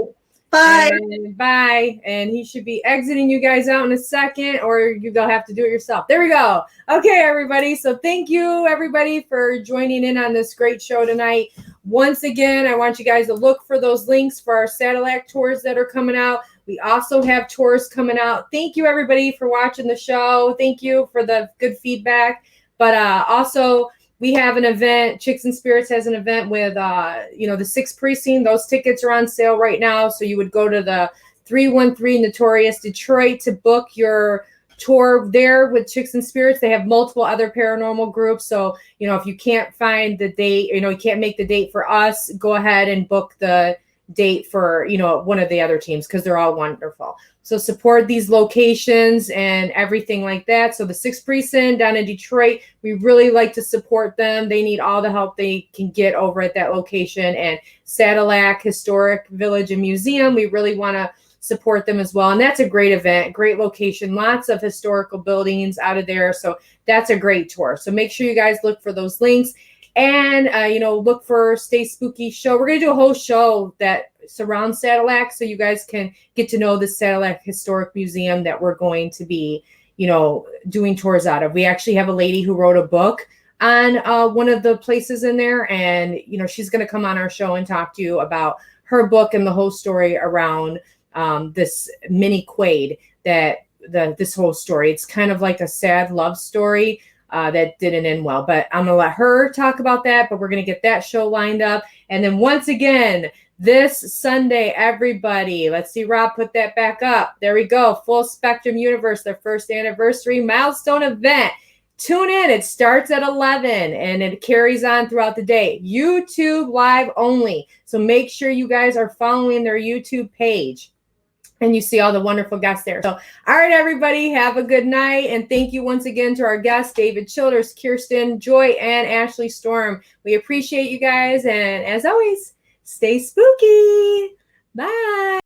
Bye. Bye. And he should be exiting you guys out in a second, or they'll have to do it yourself. There we go. Okay, everybody. So thank you, everybody, for joining in on this great show tonight. Once again, I want you guys to look for those links for our Sadillac tours that are coming out. We also have tours coming out. Thank you, everybody, for watching the show. Thank you for the good feedback. But also, we have an event. Chicks and Spirits has an event with, the 6th Precinct. Those tickets are on sale right now. So you would go to the 313 Notorious Detroit to book your tour there with Chicks and Spirits. They have multiple other paranormal groups. So, if you can't find the date, you can't make the date for us, go ahead and book the date for, one of the other teams because they're all wonderful. So support these locations and everything like that. So the 6th Precinct down in Detroit, we really like to support them. They need all the help they can get over at that location. And Sadillac Historic Village and Museum, we really want to support them as well. And that's a great event, great location, lots of historical buildings out of there. So that's a great tour. So make sure you guys look for those links. And, look for Stay Spooky show. We're going to do a whole show that surrounds Sadillac so you guys can get to know the Sadillac Historic Museum that we're going to be, doing tours out of. We actually have a lady who wrote a book on one of the places in there. And, she's going to come on our show and talk to you about her book and the whole story around this Minnie Quaid, this whole story. It's kind of like a sad love story. That didn't end well, but I'm going to let her talk about that, but we're going to get that show lined up. And then once again, this Sunday, everybody, let's see, Rob, put that back up. There we go. Full Spectrum Universe, their first anniversary milestone event. Tune in. It starts at 11 and it carries on throughout the day. YouTube live only. So make sure you guys are following their YouTube page. And you see all the wonderful guests there. So, all right, everybody, have a good night. And thank you once again to our guests, David Childers, Kirsten, Joy, and Ashley Storm. We appreciate you guys. And as always, stay spooky. Bye.